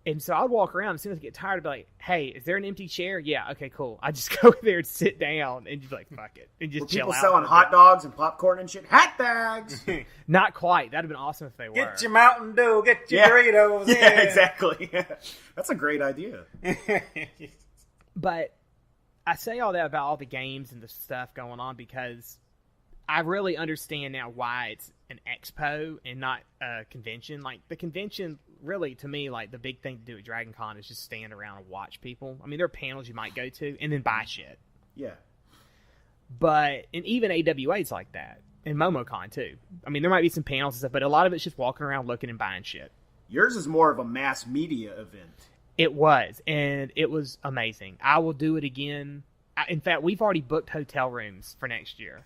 And so I'd walk around, as soon as I get tired, I'd be like, hey, is there an empty chair? Yeah, okay, cool. I'd just go there and sit down and just be like, fuck it. And just chill out. People selling hot dogs and popcorn and shit? Hot dogs! Not quite. That'd have been awesome if they were. Get your Mountain Dew, get your Doritos. Yeah, exactly. That's a great idea. But I say all that about all the games and the stuff going on because I really understand now why it's an expo and not a convention. Like, the convention, really, to me, like, the big thing to do at DragonCon is just stand around and watch people. I mean, there are panels you might go to and then buy shit. Yeah. But, and even AWA's like that. And MomoCon, too. I mean, there might be some panels and stuff, but a lot of it's just walking around looking and buying shit. Yours is more of a mass media event. It was, and it was amazing. I will do it again. In fact, we've already booked hotel rooms for next year.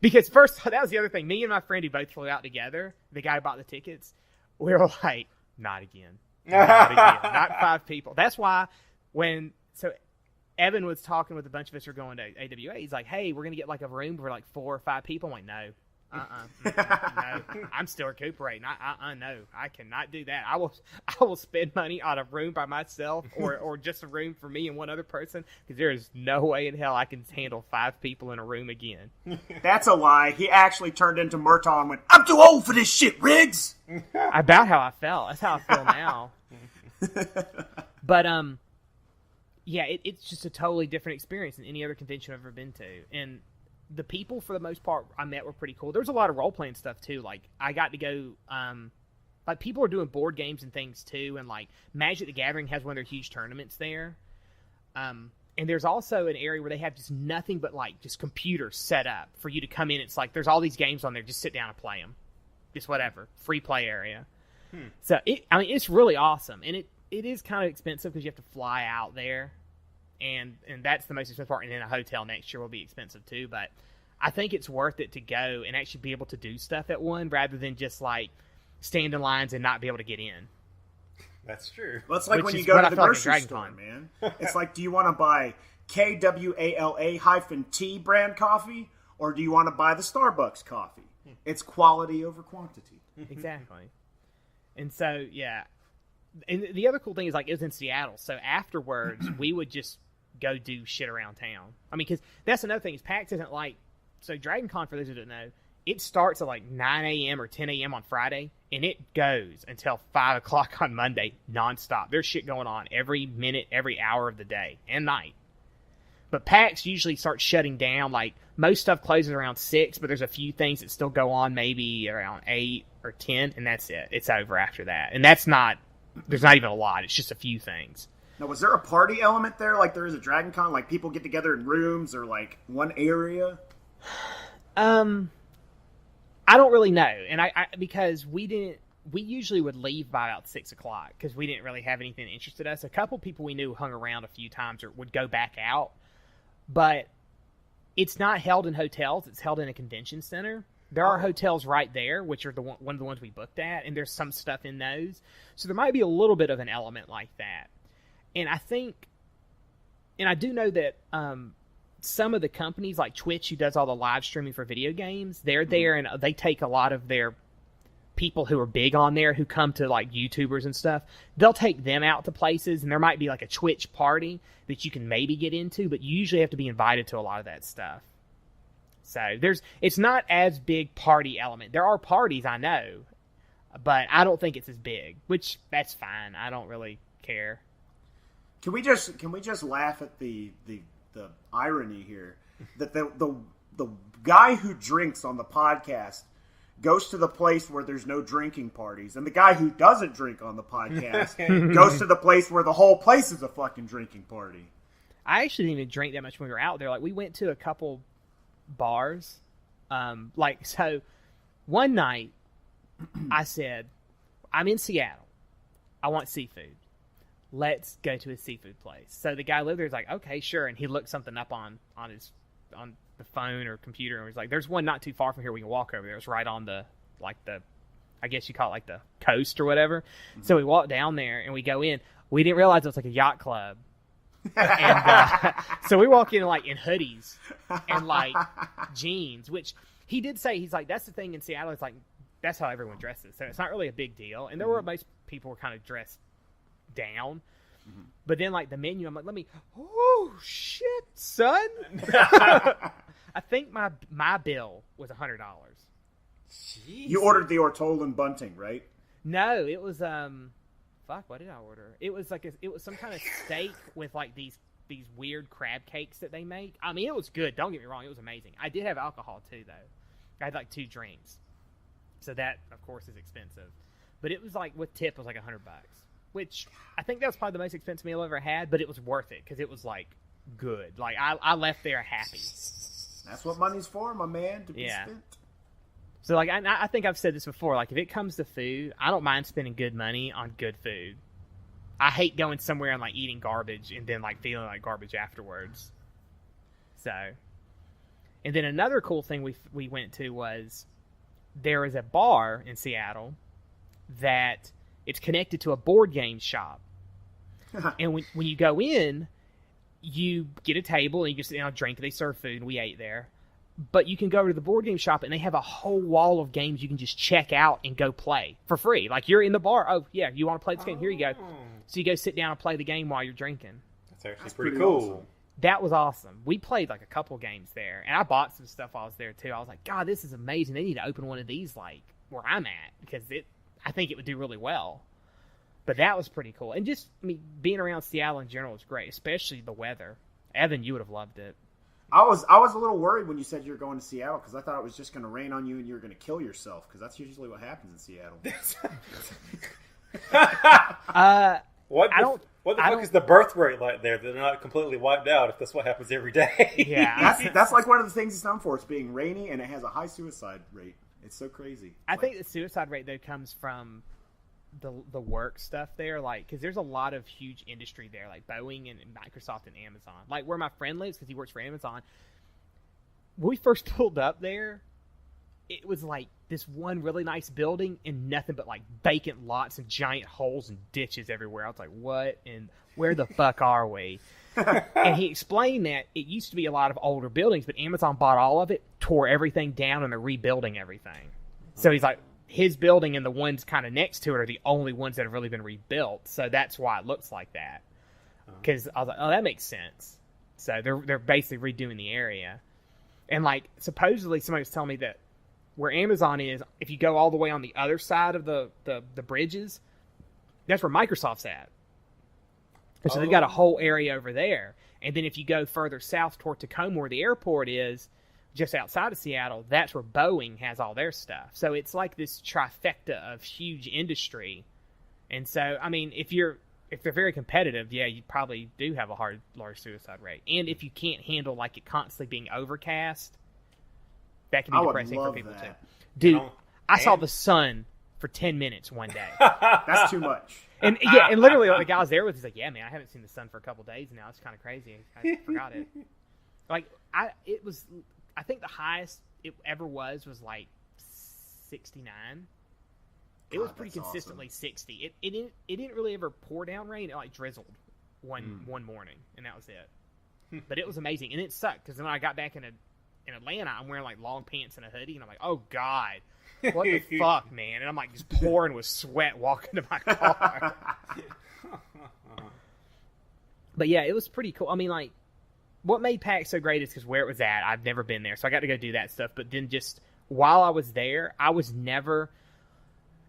Because first, that was the other thing. Me and my friend who both flew out together, the guy who bought the tickets, we were like, not again. Not again. Not 5 people. That's why so Evan was talking with a bunch of us who are going to AWA. He's like, hey, we're going to get like a room for like 4 or 5 people. I'm like, no, No, I'm still recuperating. No, I cannot do that. I will spend money on a room by myself or just a room for me and one other person, because there is no way in hell I can handle 5 people in a room again. That's a lie. He actually turned into Murtaugh and went, "I'm too old for this shit, Riggs." About how I felt. That's how I feel now. But yeah, it's just a totally different experience than any other convention I've ever been to. And the people, for the most part, I met were pretty cool. There's a lot of role-playing stuff, too. Like, I got to go, like, people are doing board games and things, too. And, like, Magic the Gathering has one of their huge tournaments there. And there's also an area where they have just nothing but, like, just computers set up for you to come in. It's like, there's all these games on there. Just sit down and play them. Just whatever. Free play area. So, it's really awesome. And it is kind of expensive because you have to fly out there. And that's the most expensive part. And then a hotel next year will be expensive too. But I think it's worth it to go and actually be able to do stuff at one rather than just like stand in lines and not be able to get in. That's true. Well, it's like Which when you is go what to I the felt like grocery at store, DragonCon. man. It's like, do you want to buy KWALA-T brand coffee, or do you want to buy the Starbucks coffee? It's quality over quantity. Exactly. And so, yeah. And the other cool thing is, like, it was in Seattle. So afterwards, we would just go do shit around town. I mean, because that's another thing is PAX isn't like... So DragonCon, for those who don't know, it starts at like 9 a.m. or 10 a.m. on Friday, and it goes until 5 o'clock on Monday nonstop. There's shit going on every minute, every hour of the day and night. But PAX usually starts shutting down. Like, most stuff closes around 6, but there's a few things that still go on maybe around 8 or 10, and that's it. It's over after that. And that's not... There's not even a lot. It's just a few things. Now, was there a party element there like there is at DragonCon? Like, people get together in rooms or, like, one area? I don't really know. And I because we usually would leave by about 6 o'clock because we didn't really have anything that interested us. A couple people we knew hung around a few times or would go back out. But it's not held in hotels. It's held in a convention center. There are hotels right there, which are one of the ones we booked at, and there's some stuff in those. So there might be a little bit of an element like that. And I do know that some of the companies, like Twitch, who does all the live streaming for video games, they're there, and they take a lot of their people who are big on there, who come to, like, YouTubers and stuff. They'll take them out to places, and there might be, like, a Twitch party that you can maybe get into, but you usually have to be invited to a lot of that stuff. So it's not as big party element. There are parties, I know, but I don't think it's as big, which that's fine. I don't really care. Can we just laugh at the irony here that the guy who drinks on the podcast goes to the place where there's no drinking parties, and the guy who doesn't drink on the podcast goes to the place where the whole place is a fucking drinking party. I actually didn't even drink that much when we were out there. Like, we went to a couple bars. So one night I said, I'm in Seattle. I want seafood. Let's go to a seafood place. So the guy lived there was like, okay, sure. And he looked something up on the phone or computer, and was like, there's one not too far from here. We can walk over there. It's right on the I guess you call it like the coast or whatever. Mm-hmm. So we walked down there and we go in. We didn't realize it was like a yacht club. And so we walk in like in hoodies and like jeans, which he did say, he's like, that's the thing in Seattle. It's like, that's how everyone dresses. So it's not really a big deal. And there were most people were kind of dressed down. Mm-hmm. But then like the menu, I'm like, oh shit, son. I think my bill was $100. You ordered the ortolan bunting, right? No, it was what did I order? It was like it was some kind of steak with like these weird crab cakes that they make. I mean, it was good. Don't get me wrong, it was amazing. I did have alcohol too, though. I had like 2 drinks, so that of course is expensive. But it was like with tip it was like $100, which I think that was probably the most expensive meal I ever had. But it was worth it because it was like good. Like I left there happy. That's what money's for, my man. To be spent. So, like, I think I've said this before. Like, if it comes to food, I don't mind spending good money on good food. I hate going somewhere and, like, eating garbage and then, like, feeling like garbage afterwards. So, and then another cool thing we went to was there is a bar in Seattle that it's connected to a board game shop. And when you go in, you get a table and you just drink. They serve food, and we ate there. But you can go to the board game shop, and they have a whole wall of games you can just check out and go play for free. Like, you're in the bar. Oh, yeah, you want to play this game? Here you go. So you go sit down and play the game while you're drinking. That's actually pretty cool. Awesome. That was awesome. We played like a couple games there, and I bought some stuff while I was there too. I was like, God, this is amazing. They need to open one of these like where I'm at, because I think it would do really well. But that was pretty cool. And just, I mean, being around Seattle in general was great, especially the weather. Evan, you would have loved it. I was a little worried when you said you were going to Seattle, because I thought it was just going to rain on you and you were going to kill yourself, because that's usually what happens in Seattle. What the fuck is the birth rate like there? They're not completely wiped out if that's what happens every day. Yeah. That's like one of the things it's known for. It's being rainy, and it has a high suicide rate. It's so crazy. I think the suicide rate, though, comes from the work stuff there, like, because there's a lot of huge industry there, like Boeing and Microsoft and Amazon. Like, where my friend lives, because he works for Amazon, when we first pulled up there, it was like this one really nice building and nothing but like vacant lots and giant holes and ditches everywhere. I was like, what and where the fuck are we? And he explained that it used to be a lot of older buildings, but Amazon bought all of it, tore everything down, and they're rebuilding everything. So he's like, his building and the ones kind of next to it are the only ones that have really been rebuilt. So that's why it looks like that. Because I was like, oh, that makes sense. So they're basically redoing the area. And like, supposedly somebody was telling me that where Amazon is, if you go all the way on the other side of the bridges, that's where Microsoft's at. And so they've got a whole area over there. And then if you go further south toward Tacoma, where the airport is, just outside of Seattle, that's where Boeing has all their stuff. So it's like this trifecta of huge industry. And so, I mean, if they're very competitive, yeah, you probably do have a large suicide rate. And if you can't handle like it constantly being overcast, that can be depressing for people too. Dude, I saw the sun for 10 minutes one day. That's too much. And yeah, and literally the guy I was there with, he's like, yeah, man, I haven't seen the sun for a couple days now. It's kind of crazy. I forgot it. Like, I think the highest it ever was like 69. It was pretty consistently awesome. 60. It didn't really ever pour down rain. It like drizzled one morning, and that was it. But it was amazing, and it sucked because when I got back in Atlanta, I'm wearing like long pants and a hoodie, and I'm like, oh god, what the fuck, man? And I'm like just pouring with sweat walking to my car. But yeah, it was pretty cool. I mean, like, what made PAX so great is because where it was at. I've never been there, so I got to go do that stuff. But then just while I was there, I was never...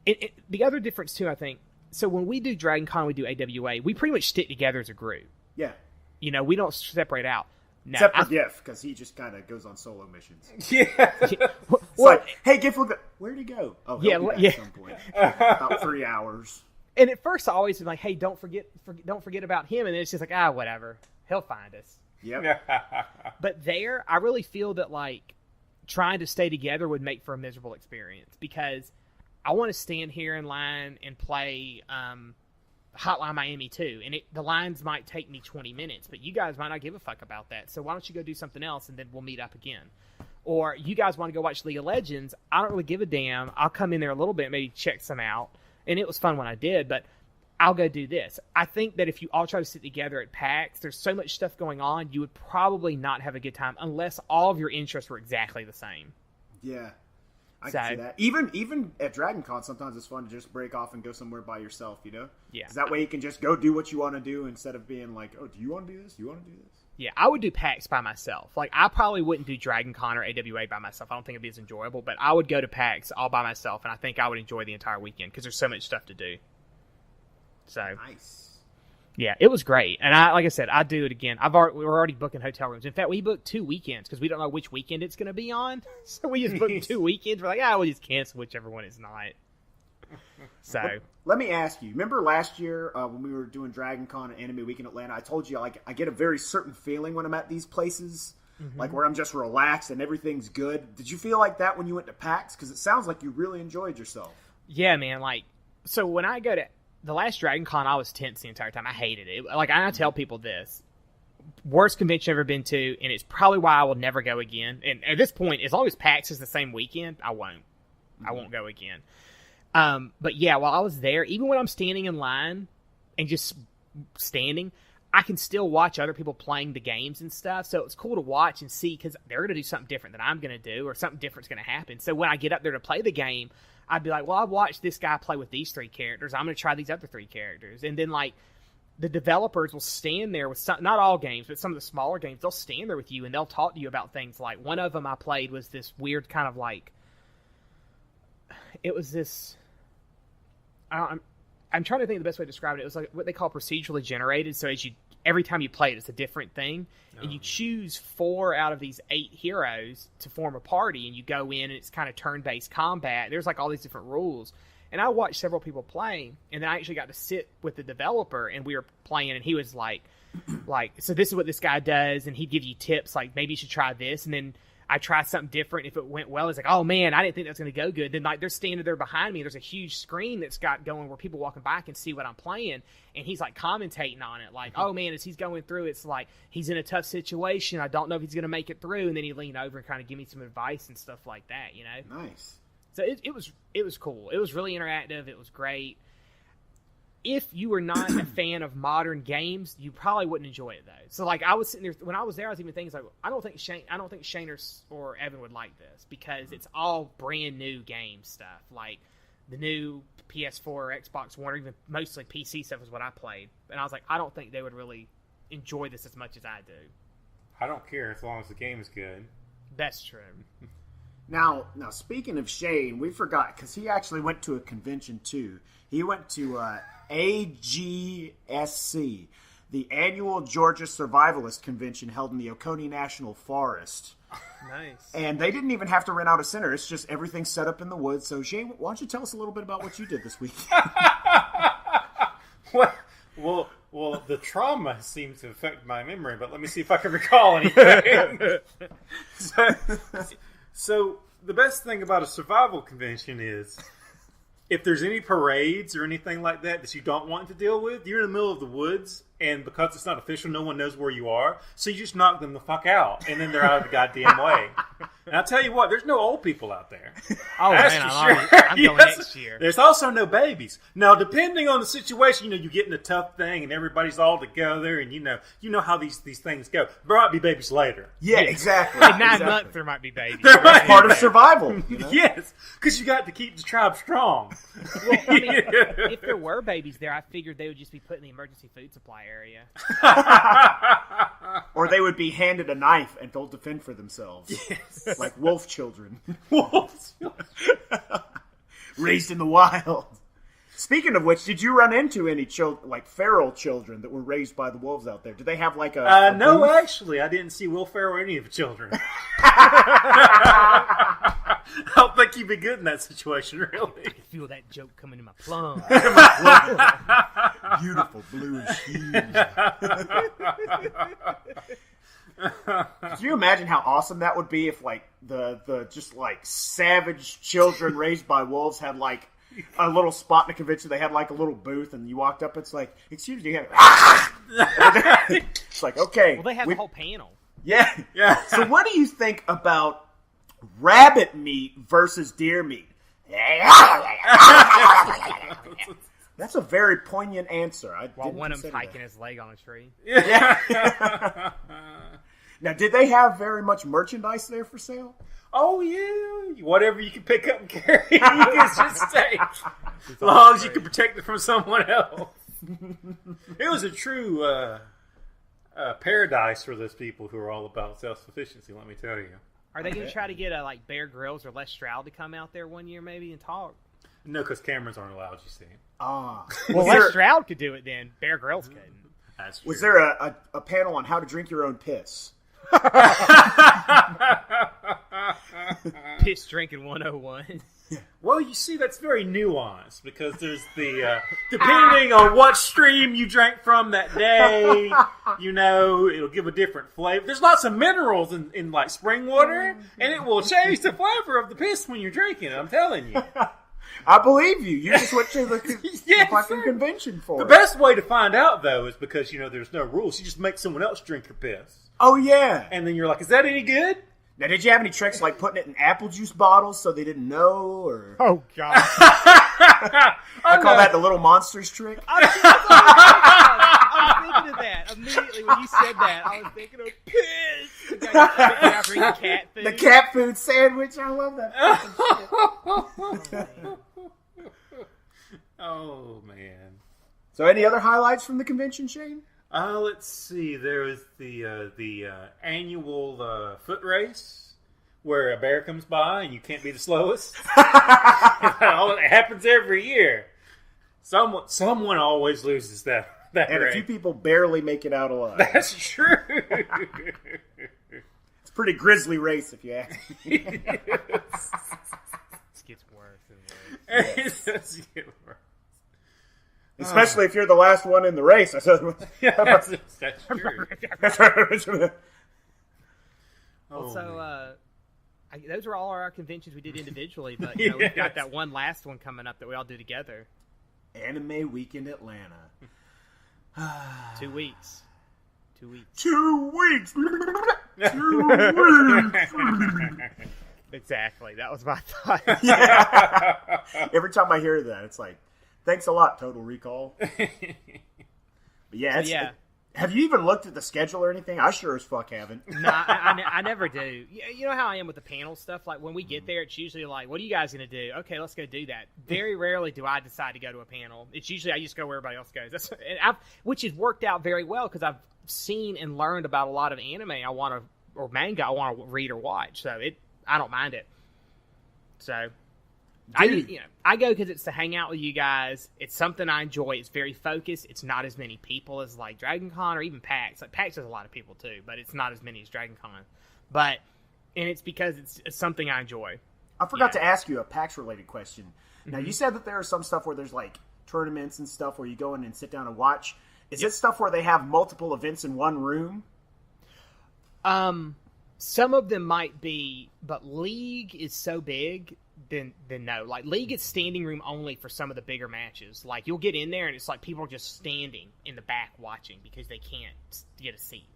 the other difference, too, I think... So when we do DragonCon, we do AWA, we pretty much stick together as a group. Yeah. You know, we don't separate out. No, except for Giff, because he just kind of goes on solo missions. Yeah. It's like, hey, Giff, where'd he go? Oh, he'll be back at some point. About 3 hours. And at first, I always been like, hey, don't forget about him. And then it's just like, whatever. He'll find us. Yep. But there, I really feel that, like, trying to stay together would make for a miserable experience, because I want to stand here in line and play Hotline Miami 2, and the lines might take me 20 minutes, but you guys might not give a fuck about that, so why don't you go do something else, and then we'll meet up again. Or you guys want to go watch League of Legends, I don't really give a damn, I'll come in there a little bit, maybe check some out, and it was fun when I did, but I'll go do this. I think that if you all try to sit together at PAX, there's so much stuff going on, you would probably not have a good time unless all of your interests were exactly the same. Yeah, I can see that. Even at DragonCon, sometimes it's fun to just break off and go somewhere by yourself, you know? Yeah. 'Cause that way you can just go do what you want to do instead of being like, oh, do you want to do this? Do you want to do this? Yeah, I would do PAX by myself. Like, I probably wouldn't do DragonCon or AWA by myself. I don't think it'd be as enjoyable, but I would go to PAX all by myself, and I think I would enjoy the entire weekend because there's so much stuff to do. So nice. Yeah, it was great, and like I said, I'd do it again. We're already booking hotel rooms. In fact, we booked 2 weekends because we don't know which weekend it's going to be on. So we just booked 2 weekends. We're like, we'll just cancel whichever one it's not. So let me ask you. Remember last year when we were doing DragonCon and Anime Week in Atlanta? I told you like I get a very certain feeling when I'm at these places, like where I'm just relaxed and everything's good. Did you feel like that when you went to PAX? Because it sounds like you really enjoyed yourself. Yeah, man. Like, so when I go to the last DragonCon, I was tense the entire time. I hated it. Like, I tell people this. Worst convention I've ever been to, and it's probably why I will never go again. And at this point, as long as PAX is the same weekend, I won't. I won't go again. But yeah, while I was there, even when I'm standing in line and just standing, I can still watch other people playing the games and stuff, so it's cool to watch and see, because they're going to do something different than I'm going to do, or something different's going to happen. So when I get up there to play the game, I'd be like, well, I watched this guy play with these 3 characters. I'm going to try these other 3 characters. And then, like, the developers will stand there with some, not all games, but some of the smaller games, they'll stand there with you, and they'll talk to you about things. Like, one of them I played was this weird kind of, like, it was this, I'm trying to think of the best way to describe it. It was like what they call procedurally generated. So every time you play it, it's a different thing. And you choose 4 out of these 8 heroes to form a party, and you go in, and it's kind of turn-based combat. There's like all these different rules. And I watched several people play, and then I actually got to sit with the developer, and we were playing, and he was like, so this is what this guy does, and he'd give you tips, like, maybe you should try this, and then I tried something different. If it went well, it's like, oh man, I didn't think that was going to go good. Then like they're standing there behind me. There's a huge screen that's got going where people walking by can see what I'm playing, and he's like commentating on it, like, oh man, as he's going through, it's like he's in a tough situation. I don't know if he's going to make it through, and then he lean over and kind of give me some advice and stuff like that, you know. Nice. So it was cool. It was really interactive. It was great. If you were not a fan of modern games, you probably wouldn't enjoy it though. So like I was sitting there when I was there, I was even thinking like, I don't think Shane or Evan would like this, because it's all brand new game stuff. Like the new PS4 or Xbox One, or even mostly PC stuff is what I played. And I was like, I don't think they would really enjoy this as much as I do. I don't care as long as the game is good. That's true. Now, speaking of Shane, we forgot, because he actually went to a convention too. He went to AGSC, the annual Georgia Survivalist Convention held in the Oconee National Forest. Nice. And they didn't even have to rent out a center. It's just everything set up in the woods. So, Shane, why don't you tell us a little bit about what you did this week? Well, the trauma seems to affect my memory, but let me see if I can recall anything. So the best thing about a survival convention is if there's any parades or anything like that you don't want to deal with, you're in the middle of the woods, and because it's not official, no one knows where you are, so you just knock them the fuck out, and then they're out of the goddamn way. And I'll tell you what, there's no old people out there. Oh, that's man, for sure. I'm going next year. There's also no babies. Now, depending on the situation, you get in a tough thing, and everybody's all together, and you know how these things go. There might be babies later. Yeah, exactly. In 9 months, there might be babies. That's part of survival. You know? Yes, because you got to keep the tribe strong. Well, I mean, if there were babies there, I figured they would just be put in the emergency food supply area. Or they would be handed a knife and they'll defend for themselves. Yes. Like wolf children. Wolves. Raised in the wild. Speaking of which, did you run into any like feral children that were raised by the wolves out there? Did they have like a no, booth? actually, I didn't see Will Ferrell or any of the children. I don't think you'd be good in that situation, really. I can feel that joke coming in my plum. Beautiful bluish hues. Can you imagine how awesome that would be if like the just like savage children raised by wolves had like a little spot in the convention? They had like a little booth, and you walked up, it's like, excuse me, it's like, okay. Well, they have a whole panel. Yeah. Yeah. So what do you think about rabbit meat versus deer meat? That's a very poignant answer. While one of them's hiking his leg on a tree. Yeah. Now, did they have very much merchandise there for sale? Oh, yeah. Whatever you can pick up and carry, you can just take. As long as you can protect it from someone else. It was a true paradise for those people who are all about self-sufficiency, let me tell you. Are they going to try to get like Bear Grylls or Les Stroud to come out there one year maybe and talk? No, because cameras aren't allowed, you see. Ah. Well, Les Stroud could do it then. Bear Grylls couldn't. That's true. Was there a panel on how to drink your own piss? Piss drinking 101. Well, you see, that's very nuanced because there's the depending on what stream you drank from that day, it'll give a different flavor. There's lots of minerals in like spring water, and it will change the flavor of the piss when you're drinking it. I'm telling you. I believe you. You just went to the Yes, fucking sir. convention for The it. best way to find out, though, is because, there's no rules. You just make someone else drink your piss. Oh, yeah. And then you're like, is that any good? Now, did you have any tricks like putting it in apple juice bottles so they didn't know? Or Oh, God. I call that the Little Monsters trick. I thinking of that immediately when you said that. I was thinking of piss. The guy after eating cat food. The cat food sandwich. I love that. Oh man. So, any other highlights from the convention, Shane? Let's see. There was the annual foot race where a bear comes by and you can't be the slowest. It happens every year. Someone always loses that And race. a few people barely make it out alive. That's true. It's a pretty grisly race, if you ask me. It gets worse and worse. It does get worse. Especially if you're the last one in the race. That's true. Also, those are all our conventions we did individually, but we've got that one last one coming up that we all do together. Anime Week in Atlanta. 2 weeks. 2 weeks. 2 weeks. 2 weeks. Exactly. That was my thought. Yeah. Every time I hear that, it's like, thanks a lot, Total Recall. But yeah, have you even looked at the schedule or anything? I sure as fuck haven't. No, I never do. You know how I am with the panel stuff? Like, when we get there, it's usually like, what are you guys going to do? Okay, let's go do that. Very rarely do I decide to go to a panel. It's usually I just go where everybody else goes. Which has worked out very well because I've seen and learned about a lot of anime or manga I want to read or watch. So I don't mind it. So I go because it's to hang out with you guys. It's something I enjoy. It's very focused. It's not as many people as like DragonCon or even PAX. Like PAX has a lot of people too, but it's not as many as DragonCon. And it's because it's something I enjoy. I forgot to ask you a PAX related question. Now you said that there is some stuff where there's like tournaments and stuff where you go in and sit down and watch. Is it stuff where they have multiple events in one room? Some of them might be, but League is so big. Then no. Like, League is standing room only for some of the bigger matches. Like, you'll get in there and it's like people are just standing in the back watching because they can't get a seat.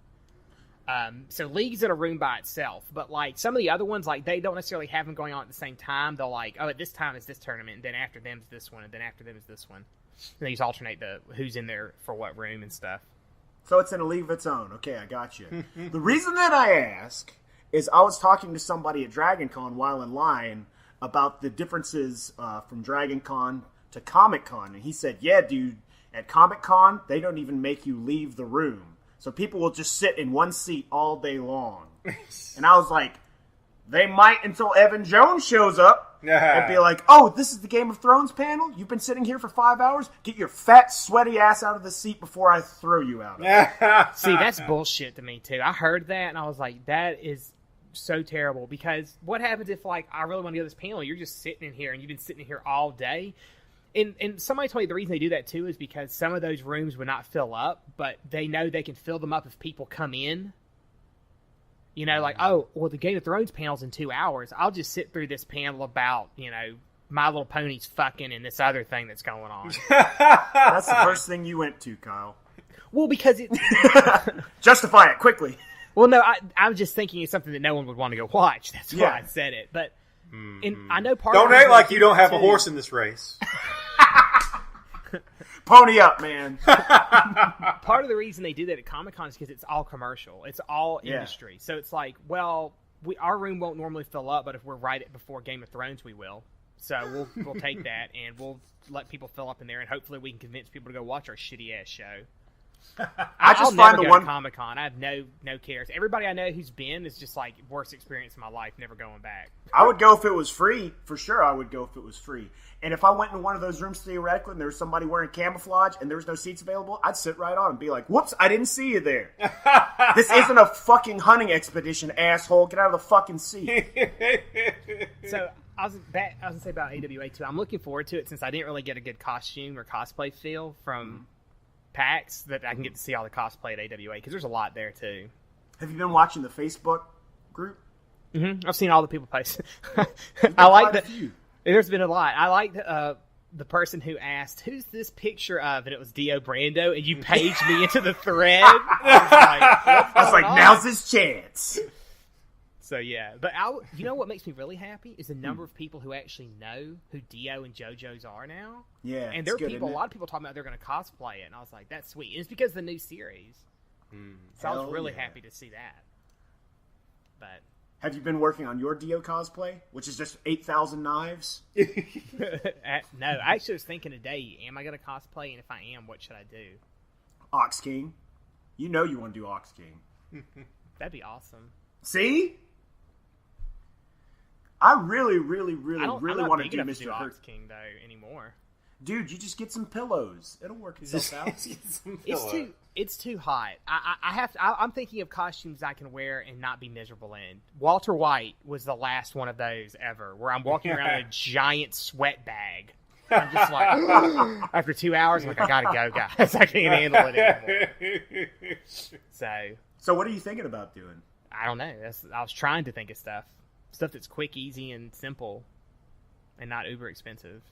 So League's in a room by itself. But, like, some of the other ones, like, they don't necessarily have them going on at the same time. They'll, like, at this time is this tournament, and then after them is this one, and then after them is this one. And they just alternate who's in there for what room and stuff. So it's in a league of its own. Okay, I got you. The reason that I ask is I was talking to somebody at DragonCon while in line about the differences from DragonCon to Comic-Con. And he said, yeah, dude, at Comic-Con, they don't even make you leave the room. So people will just sit in one seat all day long. And I was like, they might until Evan Jones shows up and be like, oh, this is the Game of Thrones panel? You've been sitting here for 5 hours? Get your fat, sweaty ass out of the seat before I throw you out of it. See, that's bullshit to me, too. I heard that, and I was like, that is so terrible, because what happens if, like, I really want to go to this panel, you're just sitting in here, and you've been sitting in here all day? And somebody told me the reason they do that, too, is because some of those rooms would not fill up, but they know they can fill them up if people come in. You know, like, oh, well, the Game of Thrones panel's in 2 hours. I'll just sit through this panel about, My Little Pony's fucking and this other thing that's going on. That's the first thing you went to, Kyle. Well, because it... Justify it, quickly. Well, no, I was just thinking it's something that no one would want to go watch. That's why I said it. But and I know part Don't of act like you don't have a horse in this race. Pony up, man. Part of the reason they do that at Comic-Con is because it's all commercial. It's all industry. So it's like, well, our room won't normally fill up, but if we're right before Game of Thrones, we will. So we'll take that, and we'll let people fill up in there, and hopefully we can convince people to go watch our shitty-ass show. I'll never go to Comic-Con. I have no cares. Everybody I know who's been is just like, worst experience of my life, never going back. I would go if it was free. For sure, I would go if it was free. And if I went in one of those rooms theoretically and there was somebody wearing camouflage and there was no seats available, I'd sit right on and be like, whoops, I didn't see you there. This isn't a fucking hunting expedition, asshole. Get out of the fucking seat. So I was going to say about AWA too. I'm looking forward to it since I didn't really get a good costume or cosplay feel from PAX, that I can get to see all the cosplay at AWA, because there's a lot there too. Have you been watching the Facebook group? Mm-hmm. I've seen all the people post. I like that. There's been a lot. I like the person who asked, "Who's this picture of?" and it was Dio Brando, and you paged me into the thread. I was like, now's his chance. So yeah, but you know what makes me really happy is the number of people who actually know who Dio and JoJo's are now. Yeah, and there are good, people, a lot of people talking about they're going to cosplay it, and I was like, that's sweet. And it's because of the new series. So I was really happy to see that. But have you been working on your Dio cosplay, which is just 8,000 knives? no, I actually was thinking today, am I going to cosplay? And if I am, what should I do? Ox King. You know you want to do Ox King. That'd be awesome. See? I really want to do Mr. Ox Hurt. King though anymore. Dude, you just get some pillows. It'll work itself out. It's too hot. I'm thinking of costumes I can wear and not be miserable in. Walter White was the last one of those ever, where I'm walking around in a giant sweat bag. I'm just like, after 2 hours, I'm like, I gotta go, guys. I can't handle it anymore. So what are you thinking about doing? I don't know. I was trying to think of stuff that's quick, easy, and simple, and not uber expensive.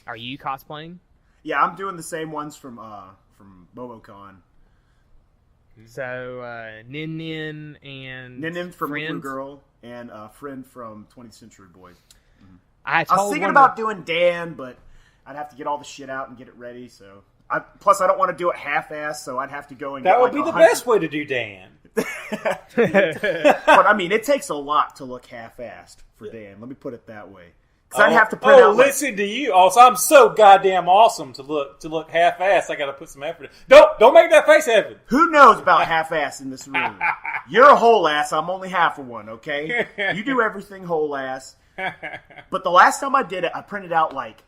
Are you cosplaying? Yeah, I'm doing the same ones from MomoCon. So Nin Nin and from friends? Blue Girl and a friend from 20th Century Boys. Mm-hmm. I was thinking about doing Dan, but I'd have to get all the shit out and get it ready. So plus I don't want to do it half-assed, so I'd have to go and that get would be the best way to do Dan. But I mean, it takes a lot to look half-assed for Dan. Let me put it that way. Because I'd have to print out. Listen to you. Also, I'm so goddamn awesome to look half-assed. I got to put some effort in. Don't make that face, Evan. Who knows about half-ass in this room? You're a whole ass. I'm only half of one. Okay, you do everything whole ass. But the last time I did it, I printed out like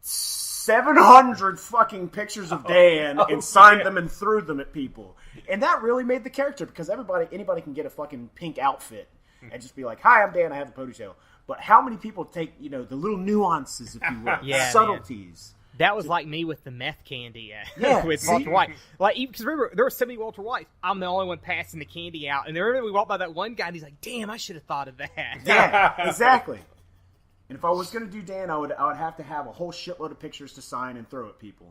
700 fucking pictures of Dan and signed them and threw them at people, and that really made the character because anybody can get a fucking pink outfit and just be like, "Hi, I'm Dan. I have a ponytail." But how many people take, the little nuances, if you will, subtleties? Man. That was like me with the meth candy with see? Walter White. Like, because remember, there were so many Walter Whites. I'm the only one passing the candy out. And then remember we walked by that one guy, and he's like, damn, I should have thought of that. Yeah, exactly. And if I was going to do Dan, I would have to have a whole shitload of pictures to sign and throw at people.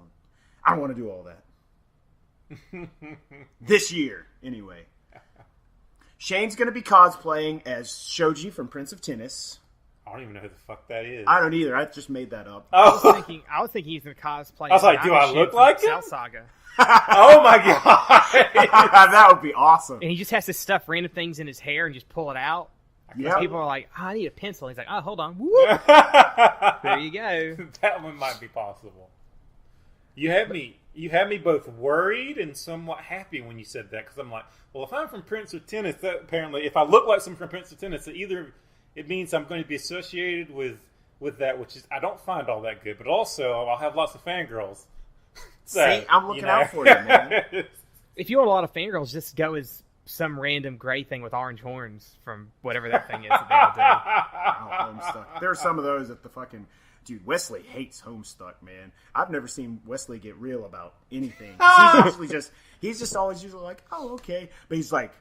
I don't want to do all that. This year, anyway. Shane's going to be cosplaying as Shoji from Prince of Tennis. I don't even know who the fuck that is. I don't either. I just made that up. I was thinking he's going to cosplay. I was like, do I look like him? Cell Saga. Oh my god, that would be awesome. And he just has to stuff random things in his hair and just pull it out. Yeah. People are like, I need a pencil. He's like, oh, hold on. Whoop. There you go. That one might be possible. You had me both worried and somewhat happy when you said that, because I'm like, well, if I'm from Prince of Tennis, that apparently, if I look like someone from Prince of Tennis, it means I'm going to be associated with that, which is I don't find all that good, but also I'll have lots of fangirls. So, see, I'm looking out for you, man. If you want a lot of fangirls, just go as some random gray thing with orange horns from whatever that thing is that they'll do. Homestuck. There are some of those at the fucking... Dude, Wesley hates Homestuck, man. I've never seen Wesley get real about anything. He's just always usually like, oh, okay. But he's like,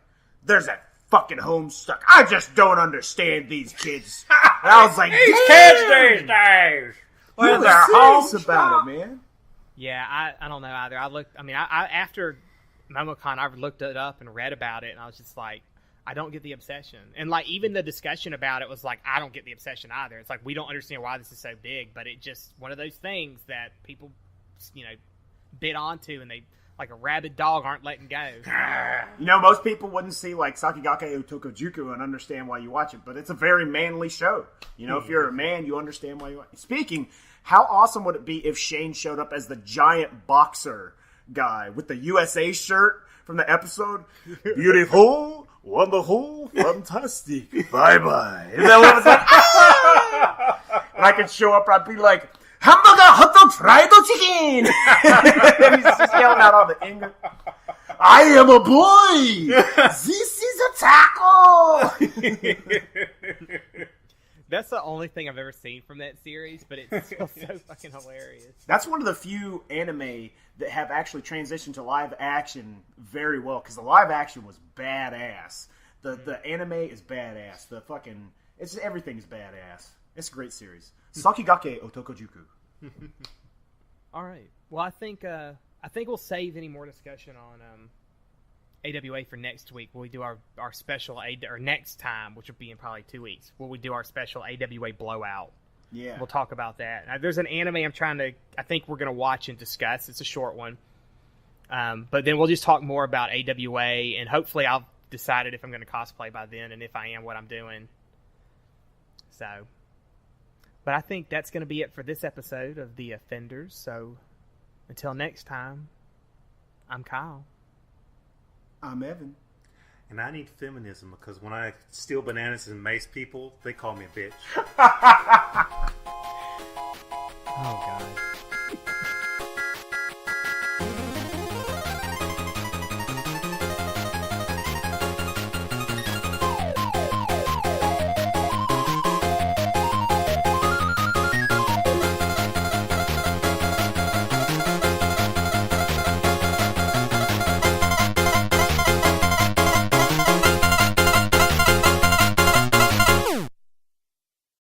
there's that fucking Homestuck. I just don't understand these kids. And I was like, these kids these days. When they're serious about it, man. Yeah, I don't know either. I after MomoCon, I looked it up and read about it, and I was just like, I don't get the obsession. And like even the discussion about it was like, I don't get the obsession either. It's like we don't understand why this is so big, but it just one of those things that people, bit onto, and they like a rabid dog aren't letting go. Most people wouldn't see like Sakigake Otokojuku and understand why you watch it, but it's a very manly show. If you're a man, you understand why you watch it. Speaking, how awesome would it be if Shane showed up as the giant boxer guy with the USA shirt from the episode? Beautiful, wonderful, fantastic, bye-bye. And then was like, ah! And I could show up, I'd be like, hamburger, hot dog, fried chicken. And he's just yelling out all the English. I am a boy. This is a taco. That's the only thing I've ever seen from that series, but it's still so fucking hilarious. That's one of the few anime that have actually transitioned to live action very well, because the live action was badass. The anime is badass. Everything's badass. It's a great series. Sakigake Otokojuku. All right. Well, I think we'll save any more discussion AWA for next week, will we do our special or next time, which will be in probably 2 weeks, will we do our special AWA blowout? Yeah. We'll talk about that. Now, there's an anime I think we're going to watch and discuss. It's a short one. But then we'll just talk more about AWA, and hopefully I'll decided if I'm going to cosplay by then, and if I am, what I'm doing. So, but I think that's going to be it for this episode of The Offenders. So, until next time, I'm Kyle. I'm Evan. And I need feminism because when I steal bananas and mace people, they call me a bitch. Oh, God.